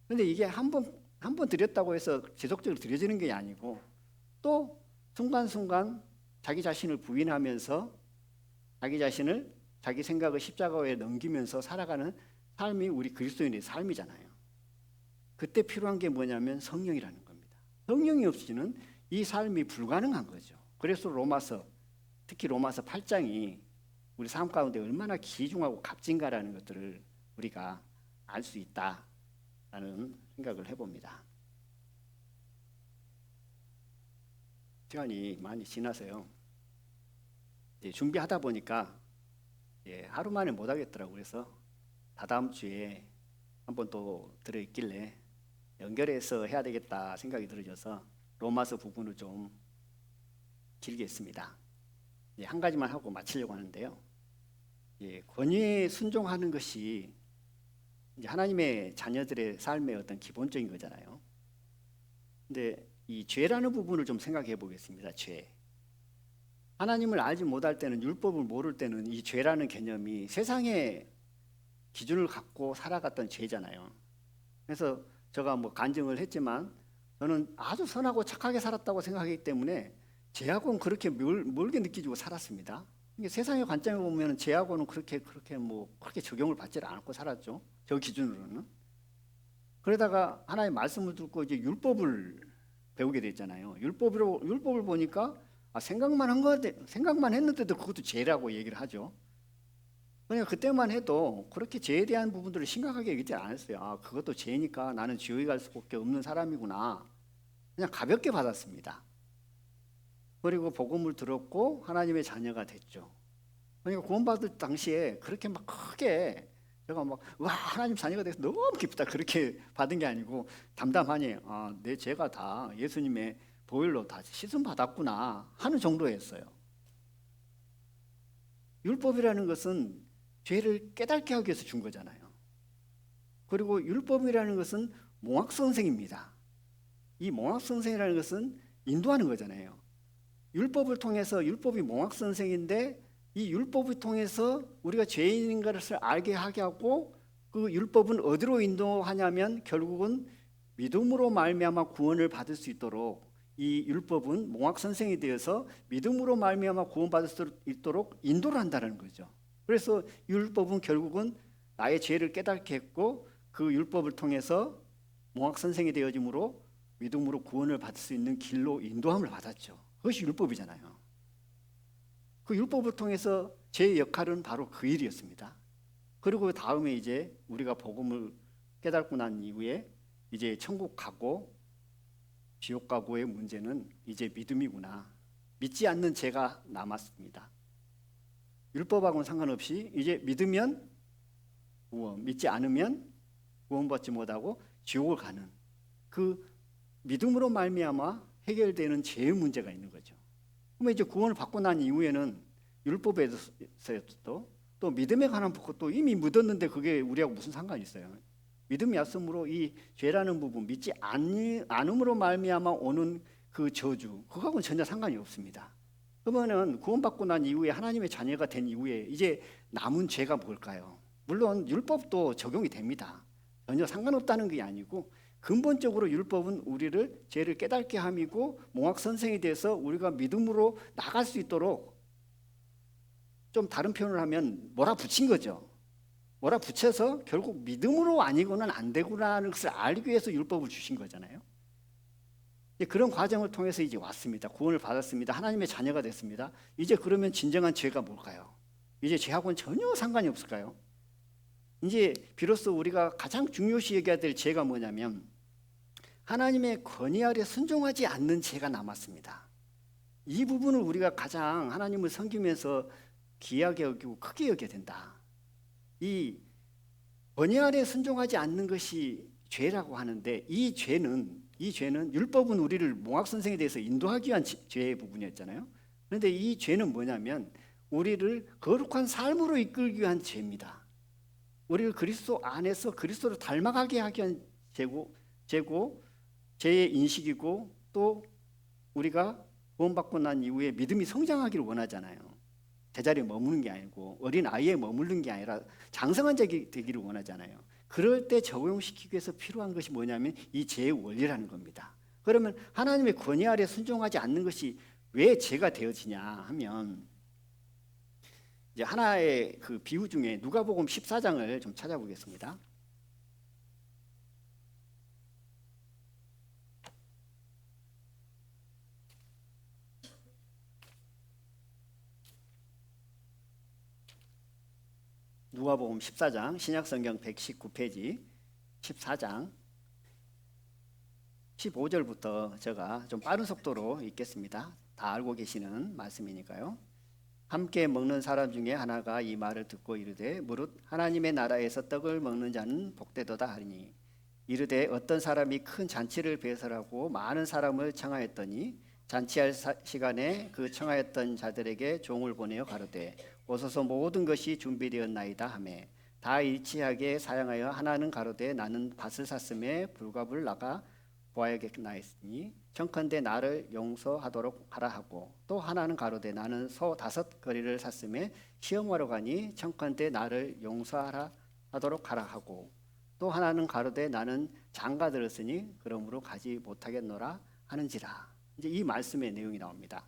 그런데 이게 한 번 드렸다고 해서 지속적으로 드려지는 게 아니고 또 순간순간 자기 자신을 부인하면서 자기 자신을 자기 생각을 십자가에 넘기면서 살아가는 삶이 우리 그리스도인의 삶이잖아요. 그때 필요한 게 뭐냐면 성령이라는 겁니다. 성령이 없이는 이 삶이 불가능한 거죠. 그래서 특히 로마서 8장이 우리 삶 가운데 얼마나 귀중하고 값진가라는 것들을 우리가 알 수 있다라는 생각을 해봅니다. 시간이 많이 지나서요. 이제 준비하다 보니까 하루 만에 못 하겠더라고요. 그래서 다다음 주에 한번 또 들어있길래 연결해서 해야 되겠다 생각이 들어져서 로마서 부분을 좀 길게 했습니다. 한 가지만 하고 마치려고 하는데요. 권위에 순종하는 것이 이제 하나님의 자녀들의 삶의 어떤 기본적인 거잖아요. 근데 이 죄라는 부분을 좀 생각해 보겠습니다. 죄. 하나님을 알지 못할 때는, 율법을 모를 때는 이 죄라는 개념이 세상의 기준을 갖고 살아갔던 죄잖아요. 그래서 제가 뭐 간증을 했지만 저는 아주 선하고 착하게 살았다고 생각하기 때문에 죄하고는 그렇게 멀게 느끼고 살았습니다. 이게 세상의 관점에 보면 죄하고는 그렇게 적용을 받지 않고 살았죠. 저 기준으로는. 그러다가 하나님의 말씀을 듣고 이제 율법을 배우게 됐잖아요. 율법을 보니까 생각만 했는데도 그것도 죄라고 얘기를 하죠. 그러니까 그때만 해도 그렇게 죄에 대한 부분들을 심각하게 여기지 않았어요. 그것도 죄니까 나는 지옥에 갈 수밖에 없는 사람이구나. 그냥 가볍게 받았습니다. 그리고 복음을 들었고 하나님의 자녀가 됐죠. 그러니까 구원받을 당시에 그렇게 막 크게 제가 와 하나님 자녀가 돼서 너무 기쁘다 그렇게 받은 게 아니고 담담하니 내 죄가 다 예수님의 보혈로 다 씻음 받았구나 하는 정도였어요. 율법이라는 것은 죄를 깨닫게 하기 위해서 준 거잖아요. 그리고 율법이라는 것은 몽학선생입니다. 이 몽학선생이라는 것은 인도하는 거잖아요. 율법을 통해서 율법이 몽학선생인데 이 율법을 통해서 우리가 죄인인 것을 알게 하게 하고 그 율법은 어디로 인도하냐면 결국은 믿음으로 말미암아 구원을 받을 수 있도록 이 율법은 몽학선생이 되어서 믿음으로 말미암아 구원받을 수 있도록 인도를 한다는 거죠. 그래서 율법은 결국은 나의 죄를 깨닫게 했고 그 율법을 통해서 몽학선생이 되어짐으로 믿음으로 구원을 받을 수 있는 길로 인도함을 받았죠. 그것이 율법이잖아요. 그 율법을 통해서 제 역할은 바로 그 일이었습니다. 그리고 다음에 이제 우리가 복음을 깨닫고 난 이후에 이제 천국 가고 지옥 가고의 문제는 이제 믿음이구나. 믿지 않는 죄가 남았습니다. 율법하고는 상관없이 이제 믿으면 구원, 믿지 않으면 구원받지 못하고 지옥을 가는 그 믿음으로 말미암아 해결되는 죄의 문제가 있는 거죠. 그러면 이제 구원을 받고 난 이후에는 율법에서도 또 믿음에 관한 것도 이미 묻었는데 그게 우리하고 무슨 상관이 있어요? 믿음이 없으므로 이 죄라는 부분, 믿지 않음으로 말미암아 오는 그 저주, 그거하고는 전혀 상관이 없습니다. 그러면은 구원받고 난 이후에 하나님의 자녀가 된 이후에 이제 남은 죄가 뭘까요? 물론 율법도 적용이 됩니다. 전혀 상관없다는 게 아니고 근본적으로 율법은 우리를 죄를 깨닫게 함이고 몽학 선생이 돼서 우리가 믿음으로 나갈 수 있도록 좀 다른 표현을 하면 몰아붙인 거죠. 몰아붙여서 결국 믿음으로 아니고는 안 되구나라는 것을 알기 위해서 율법을 주신 거잖아요. 그런 과정을 통해서 이제 왔습니다. 구원을 받았습니다. 하나님의 자녀가 됐습니다. 이제 그러면 진정한 죄가 뭘까요? 이제 죄하고는 전혀 상관이 없을까요? 이제 비로소 우리가 가장 중요시 여겨야 될 죄가 뭐냐면 하나님의 권위 아래 순종하지 않는 죄가 남았습니다. 이 부분을 우리가 가장 하나님을 섬기면서 귀하게 여기고 크게 여겨야 된다. 이 권위 아래 순종하지 않는 것이 죄라고 하는데 이 죄는 율법은 우리를 몽학 선생에 대해서 인도하기 위한 죄의 부분이었잖아요. 그런데 이 죄는 뭐냐면 우리를 거룩한 삶으로 이끌기 위한 죄입니다. 우리를 그리스도 안에서 그리스도를 닮아가게 하기 위한 죄고 죄의 인식이고 또 우리가 구원받고 난 이후에 믿음이 성장하기를 원하잖아요. 제자리에 머무는 게 아니고 어린 아이에 머무는 게 아니라 장성한 자가 되기를 원하잖아요. 그럴 때 적용시키기 위해서 필요한 것이 뭐냐면 이 죄의 원리라는 겁니다. 그러면 하나님의 권위 아래 순종하지 않는 것이 왜 죄가 되어지냐 하면 이제 하나의 그 비유 중에 누가복음 14장을 좀 찾아보겠습니다. 누가복음 14장 신약성경 119페이지 14장 15절부터 제가 좀 빠른 속도로 읽겠습니다. 다 알고 계시는 말씀이니까요. 함께 먹는 사람 중에 하나가 이 말을 듣고 이르되 무릇 하나님의 나라에서 떡을 먹는 자는 복되도다 하리니 이르되 어떤 사람이 큰 잔치를 배설하고 많은 사람을 청하였더니 잔치할 시간에 그 청하였던 자들에게 종을 보내어 가로되 오소서 모든 것이 준비되었나이다 하매 다 일치하게 사양하여 하나는 가로되 나는 밭을 샀음에 불갑을 나가 보아야겠나이니 청컨대 나를 용서하도록 하라 하고 또 하나는 가로되 나는 소 5거리를 샀음에 시험하러 가니 청컨대 나를 용서하라 하도록 하라 하고 또 하나는 가로되 나는 장가 들었으니 그러므로 가지 못하겠노라 하는지라. 이제 이 말씀의 내용이 나옵니다.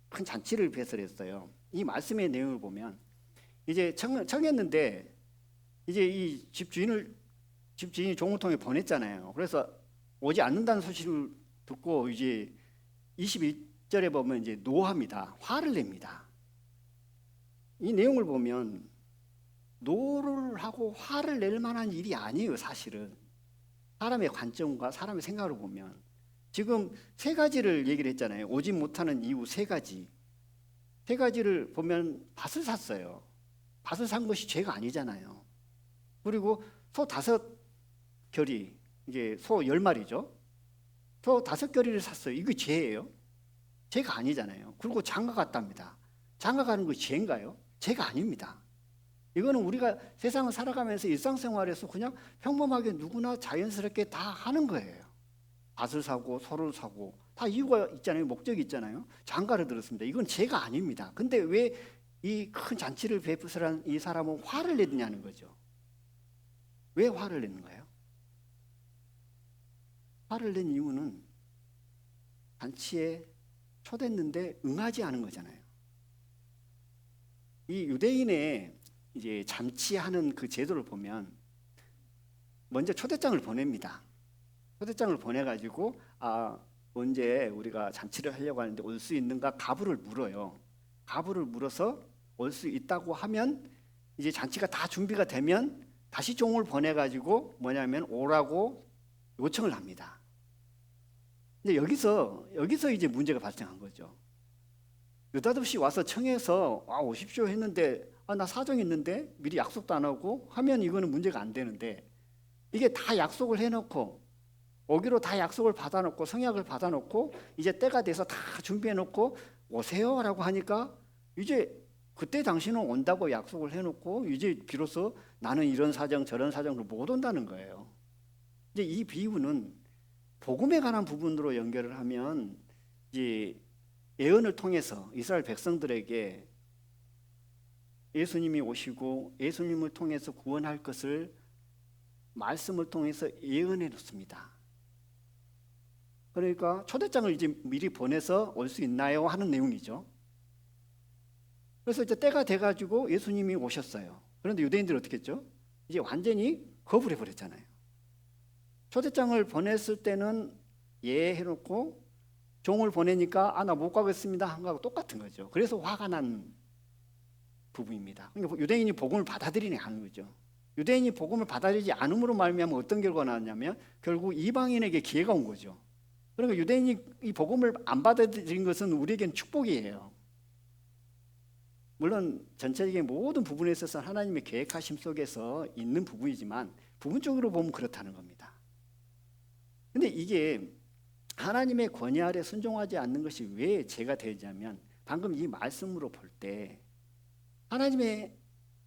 큰 잔치를 배설했어요. 이 말씀의 내용을 보면 이제 청했는데 이제 이 집주인이 종을 통해 보냈잖아요. 그래서 오지 않는다는 소식을 듣고 이제 21절에 보면 이제 노합니다. 화를 냅니다. 이 내용을 보면 노를 하고 화를 낼 만한 일이 아니에요, 사실은. 사람의 관점과 사람의 생각으로 보면 지금 3가지를 얘기를 했잖아요. 오지 못하는 이유 3가지. 3가지를 보면 밭을 샀어요. 밭을 산 것이 죄가 아니잖아요. 그리고 소 5결이 이게 소 10마리죠. 소 5결이를 샀어요. 이게 죄예요? 죄가 아니잖아요. 그리고 장가 갔답니다. 장가 가는 것이 죄인가요? 죄가 아닙니다. 이거는 우리가 세상을 살아가면서 일상생활에서 그냥 평범하게 누구나 자연스럽게 다 하는 거예요. 밭을 사고 소를 사고 다 이유가 있잖아요. 목적이 있잖아요. 장가를 들었습니다. 이건 죄가 아닙니다. 근데 왜 이 큰 잔치를 베풀한 이 사람은 화를 내느냐는 거죠. 왜 화를 내는 거예요? 화를 낸 이유는 잔치에 초대했는데 응하지 않은 거잖아요. 이 유대인의 이제 잔치하는 그 제도를 보면 먼저 초대장을 보냅니다. 초대장을 보내가지고 언제 우리가 잔치를 하려고 하는데 올 수 있는가 가부를 물어요. 가부를 물어서 올 수 있다고 하면 이제 잔치가 다 준비가 되면 다시 종을 보내가지고 뭐냐면 오라고 요청을 합니다. 근데 여기서 이제 문제가 발생한 거죠. 느닷없이 와서 청해서 오십시오 했는데 나 사정이 있는데 미리 약속도 안 하고 하면 이거는 문제가 안 되는데, 이게 다 약속을 해놓고 오기로 다 약속을 받아놓고 성약을 받아놓고 이제 때가 돼서 다 준비해놓고 오세요라고 하니까 이제 그때 당신은 온다고 약속을 해놓고 이제 비로소 나는 이런 사정 저런 사정으로 못 온다는 거예요. 이제 이 비유는 복음에 관한 부분으로 연결을 하면 이제 예언을 통해서 이스라엘 백성들에게 예수님이 오시고 예수님을 통해서 구원할 것을 말씀을 통해서 예언해 놓습니다. 그러니까 초대장을 이제 미리 보내서 올 수 있나요? 하는 내용이죠. 그래서 이제 때가 돼가지고 예수님이 오셨어요. 그런데 유대인들이 어떻게 했죠? 이제 완전히 거부를 해버렸잖아요. 초대장을 보냈을 때는 예 해놓고 종을 보내니까 나 못 가겠습니다 한 거하고 똑같은 거죠. 그래서 화가 난 부분입니다. 그러니까 유대인이 복음을 받아들이지 않은 거죠. 유대인이 복음을 받아들이지 않음으로 말미암아 어떤 결과가 나왔냐면 결국 이방인에게 기회가 온 거죠. 그러니까 유대인이 이 복음을 안 받아들인 것은 우리에겐 축복이에요. 물론 전체적인 모든 부분에 있어서 하나님의 계획하심 속에서 있는 부분이지만 부분적으로 보면 그렇다는 겁니다. 근데 이게 하나님의 권위 아래 순종하지 않는 것이 왜 죄가 되냐면 방금 이 말씀으로 볼 때 하나님의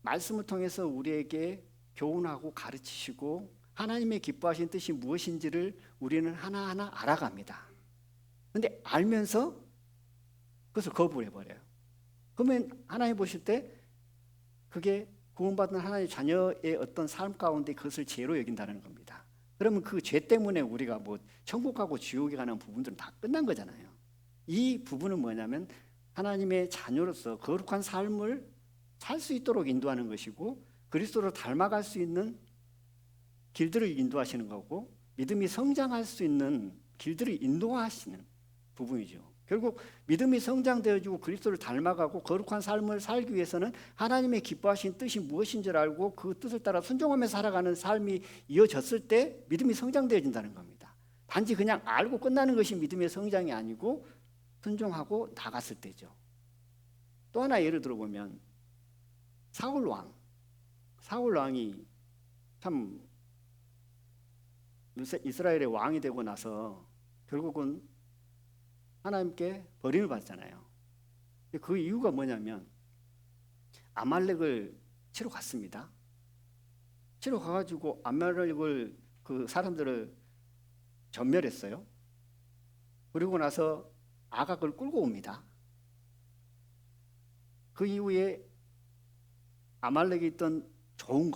말씀을 통해서 우리에게 교훈하고 가르치시고 하나님의 기뻐하신 뜻이 무엇인지를 우리는 하나하나 알아갑니다. 그런데 알면서 그것을 거부를 해버려요. 그러면 하나님 보실 때 그게 구원받은 하나님의 자녀의 어떤 삶 가운데 그것을 죄로 여긴다는 겁니다. 그러면 그 죄 때문에 우리가 뭐 천국하고 지옥에 관한 부분들은 다 끝난 거잖아요. 이 부분은 뭐냐면 하나님의 자녀로서 거룩한 삶을 살 수 있도록 인도하는 것이고 그리스도를 닮아갈 수 있는 길들을 인도하시는 거고 믿음이 성장할 수 있는 길들을 인도하시는 부분이죠. 결국 믿음이 성장되어지고 그리스도를 닮아가고 거룩한 삶을 살기 위해서는 하나님의 기뻐하신 뜻이 무엇인지를 알고 그 뜻을 따라 순종하며 살아가는 삶이 이어졌을 때 믿음이 성장되어진다는 겁니다. 단지 그냥 알고 끝나는 것이 믿음의 성장이 아니고 순종하고 나갔을 때죠. 또 하나 예를 들어보면 사울 왕이 참 이스라엘의 왕이 되고 나서 결국은 하나님께 버림을 받잖아요. 그 이유가 뭐냐면 아말렉을 치러 갔습니다. 치러 가가지고 아말렉을 그 사람들을 전멸했어요. 그리고 나서 아각을 끌고 옵니다. 그 이후에 아말렉에 있던 좋은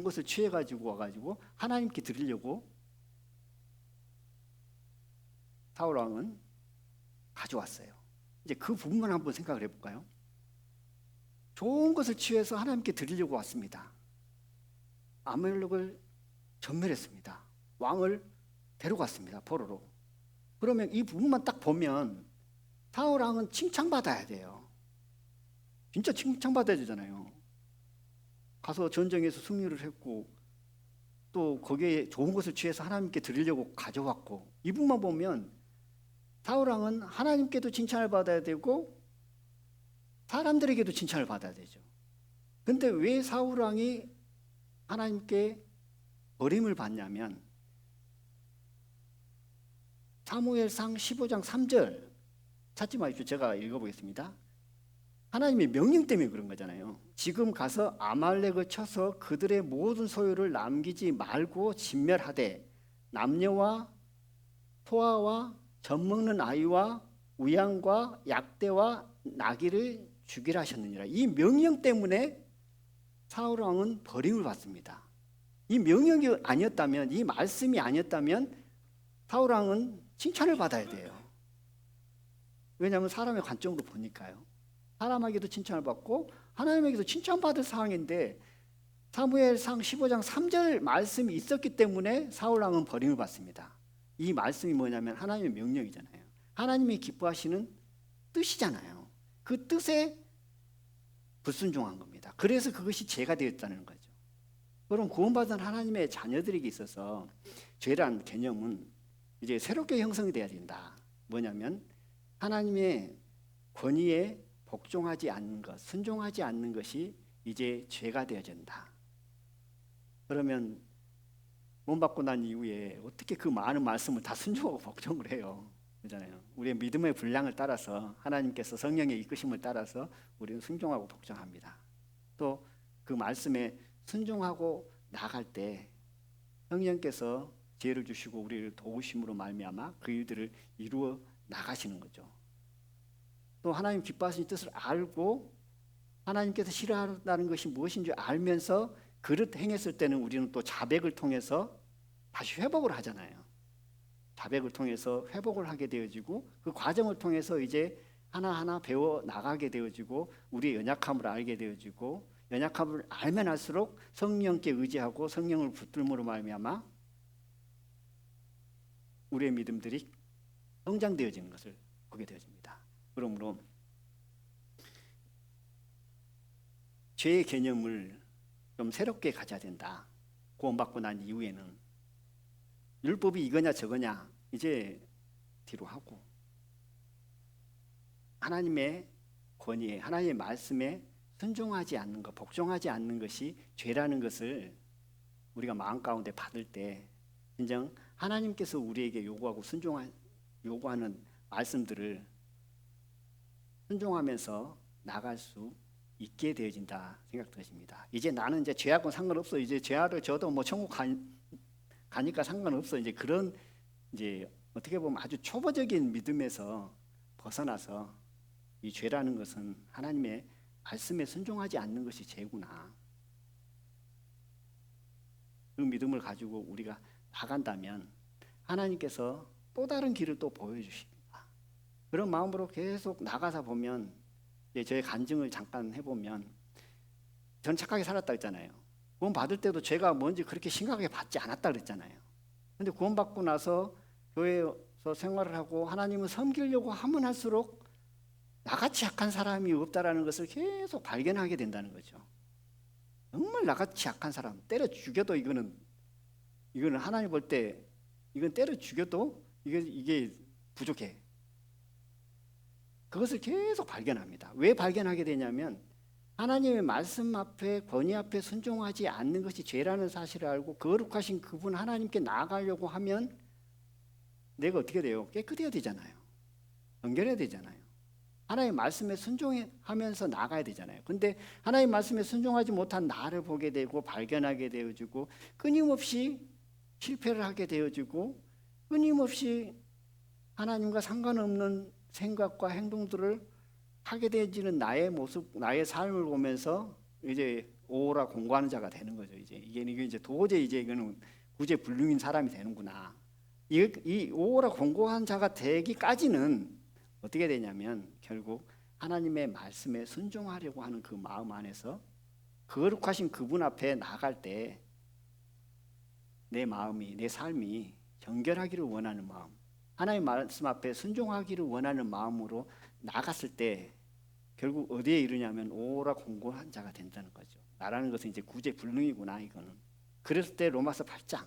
것을 취해가지고 와가지고 하나님께 드리려고 사울 왕은 가져왔어요. 이제 그 부분만 한번 생각을 해볼까요? 좋은 것을 취해서 하나님께 드리려고 왔습니다. 아말렉을 전멸했습니다. 왕을 데려갔습니다. 포로로. 그러면 이 부분만 딱 보면 사울 왕은 칭찬받아야 돼요. 진짜 칭찬받아야 되잖아요. 가서 전쟁에서 승리를 했고 또 거기에 좋은 것을 취해서 하나님께 드리려고 가져왔고 이 부분만 보면 사울 왕은 하나님께도 칭찬을 받아야 되고 사람들에게도 칭찬을 받아야 되죠. 근데 왜 사울 왕이 하나님께 버림을 받냐면 사무엘상 15장 3절 찾지 마십시오. 제가 읽어보겠습니다. 하나님의 명령 때문에 그런 거잖아요. 지금 가서 아말렉을 쳐서 그들의 모든 소유를 남기지 말고 진멸하되 남녀와 소아와 젖먹는 아이와 우양과 약대와 나귀를 죽이라 하셨느니라. 이 명령 때문에 사울 왕은 버림을 받습니다. 이 명령이 아니었다면, 이 말씀이 아니었다면 사울 왕은 칭찬을 받아야 돼요. 왜냐하면 사람의 관점으로 보니까요. 사람에게도 칭찬을 받고 하나님에게도 칭찬받을 상황인데 사무엘상 15장 3절 말씀이 있었기 때문에 사울 왕은 버림을 받습니다. 이 말씀이 뭐냐면 하나님의 명령이잖아요. 하나님이 기뻐하시는 뜻이잖아요. 그 뜻에 불순종한 겁니다. 그래서 그것이 죄가 되었다는 거죠. 그럼 구원받은 하나님의 자녀들에게 있어서 죄라는 개념은 이제 새롭게 형성이 돼야 된다. 뭐냐면 하나님의 권위에 복종하지 않는 것, 순종하지 않는 것이 이제 죄가 되어진다. 그러면 구원 받고 난 이후에 어떻게 그 많은 말씀을 다 순종하고 복종을 해요? 그렇잖아요. 우리의 믿음의 분량을 따라서 하나님께서 성령의 이끄심을 따라서 우리는 순종하고 복종합니다. 또 그 말씀에 순종하고 나갈 때 성령께서 지혜를 주시고 우리를 도우심으로 말미암아 그 일들을 이루어 나가시는 거죠. 또 하나님 기뻐하시는 뜻을 알고 하나님께서 싫어한다는 것이 무엇인지 알면서 그릇 행했을 때는 우리는 또 자백을 통해서 다시 회복을 하잖아요. 자백을 통해서 회복을 하게 되어지고 그 과정을 통해서 이제 하나하나 배워 나가게 되어지고 우리의 연약함을 알게 되어지고 연약함을 알면 알수록 성령께 의지하고 성령을 붙들므로 말미암아 우리의 믿음들이 성장되어지는 것을 보게 되어집니다. 그러므로 죄의 개념을 좀 새롭게 가져야 된다. 구원받고 난 이후에는 율법이 이거냐 저거냐 이제 뒤로 하고 하나님의 권위에 하나님의 말씀에 순종하지 않는 것, 복종하지 않는 것이 죄라는 것을 우리가 마음 가운데 받을 때 진정 하나님께서 우리에게 요구하는 말씀들을 순종하면서 나갈 수 있게 되어진다 생각되십니다. 이제 나는 이제 죄하고 상관없어. 이제 죄를 져도 뭐 천국 가니까 상관없어. 이제 그런 이제 어떻게 보면 아주 초보적인 믿음에서 벗어나서 이 죄라는 것은 하나님의 말씀에 순종하지 않는 것이 죄구나. 그 믿음을 가지고 우리가 나간다면 하나님께서 또 다른 길을 또 보여주십니다. 그런 마음으로 계속 나가다 보면 저의 간증을 잠깐 해보면 전 착하게 살았다 했잖아요. 구원 받을 때도 죄가 뭔지 그렇게 심각하게 받지 않았다 그랬잖아요. 근데 구원 받고 나서 교회에서 생활을 하고 하나님을 섬기려고 하면 할수록 나같이 약한 사람이 없다라는 것을 계속 발견하게 된다는 거죠. 정말 나같이 약한 사람 때려 죽여도 이거는 하나님 볼 때 이건 때려 죽여도 이게 부족해. 그것을 계속 발견합니다. 왜 발견하게 되냐면 하나님의 말씀 앞에 권위 앞에 순종하지 않는 것이 죄라는 사실을 알고 거룩하신 그분 하나님께 나아가려고 하면 내가 어떻게 돼요? 깨끗해야 되잖아요. 정결해야 되잖아요. 하나님의 말씀에 순종하면서 나가야 되잖아요. 근데 하나님의 말씀에 순종하지 못한 나를 보게 되고 발견하게 되어지고 끊임없이 실패를 하게 되어지고 끊임없이 하나님과 상관없는 생각과 행동들을 하게 되어지는 나의 모습, 나의 삶을 보면서 이제 오라 공고하는 자가 되는 거죠. 이게 이제 도저히 이거는 구제불능인 사람이 되는구나. 이 오라 공고한 자가 되기까지는 어떻게 되냐면 결국 하나님의 말씀에 순종하려고 하는 그 마음 안에서 거룩하신 그분 앞에 나갈 때 내 마음이 내 삶이 정결하기를 원하는 마음, 하나님의 말씀 앞에 순종하기를 원하는 마음으로 나갔을 때 결국 어디에 이르냐면 오라 공고한 자가 된다는 거죠. 나라는 것은 이제 구제불능이구나 이거는. 그랬을 때 로마서 8장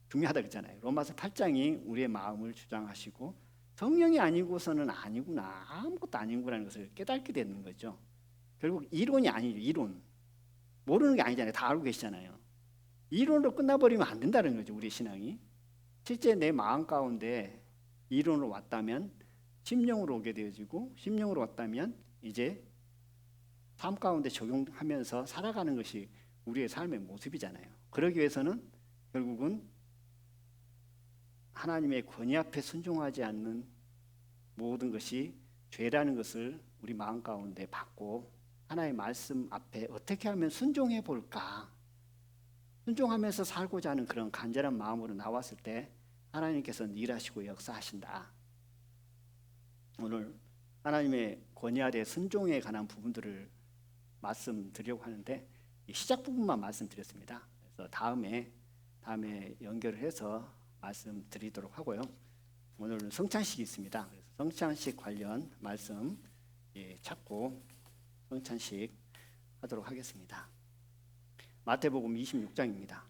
중요하다 그랬잖아요. 로마서 8장이 우리의 마음을 주장하시고 성령이 아니고서는 아니구나, 아무것도 아니구나라는 것을 깨닫게 되는 거죠. 결국 이론이 아니죠. 이론 모르는 게 아니잖아요. 다 알고 계시잖아요. 이론으로 끝나버리면 안 된다는 거죠. 우리 신앙이 실제 내 마음 가운데 이론으로 왔다면 심령으로 오게 되어지고 심령으로 왔다면 이제 삶 가운데 적용하면서 살아가는 것이 우리의 삶의 모습이잖아요. 그러기 위해서는 결국은 하나님의 권위 앞에 순종하지 않는 모든 것이 죄라는 것을 우리 마음 가운데 받고 하나님의 말씀 앞에 어떻게 하면 순종해 볼까, 순종하면서 살고자 하는 그런 간절한 마음으로 나왔을 때 하나님께서는 일하시고 역사하신다. 오늘 하나님의 권위 아래 순종에 관한 부분들을 말씀드리려고 하는데 이 시작 부분만 말씀드렸습니다. 그래서 다음에 연결을 해서 말씀드리도록 하고요. 오늘은 성찬식이 있습니다. 그래서 성찬식 관련 말씀 찾고 성찬식 하도록 하겠습니다. 마태복음 26장입니다.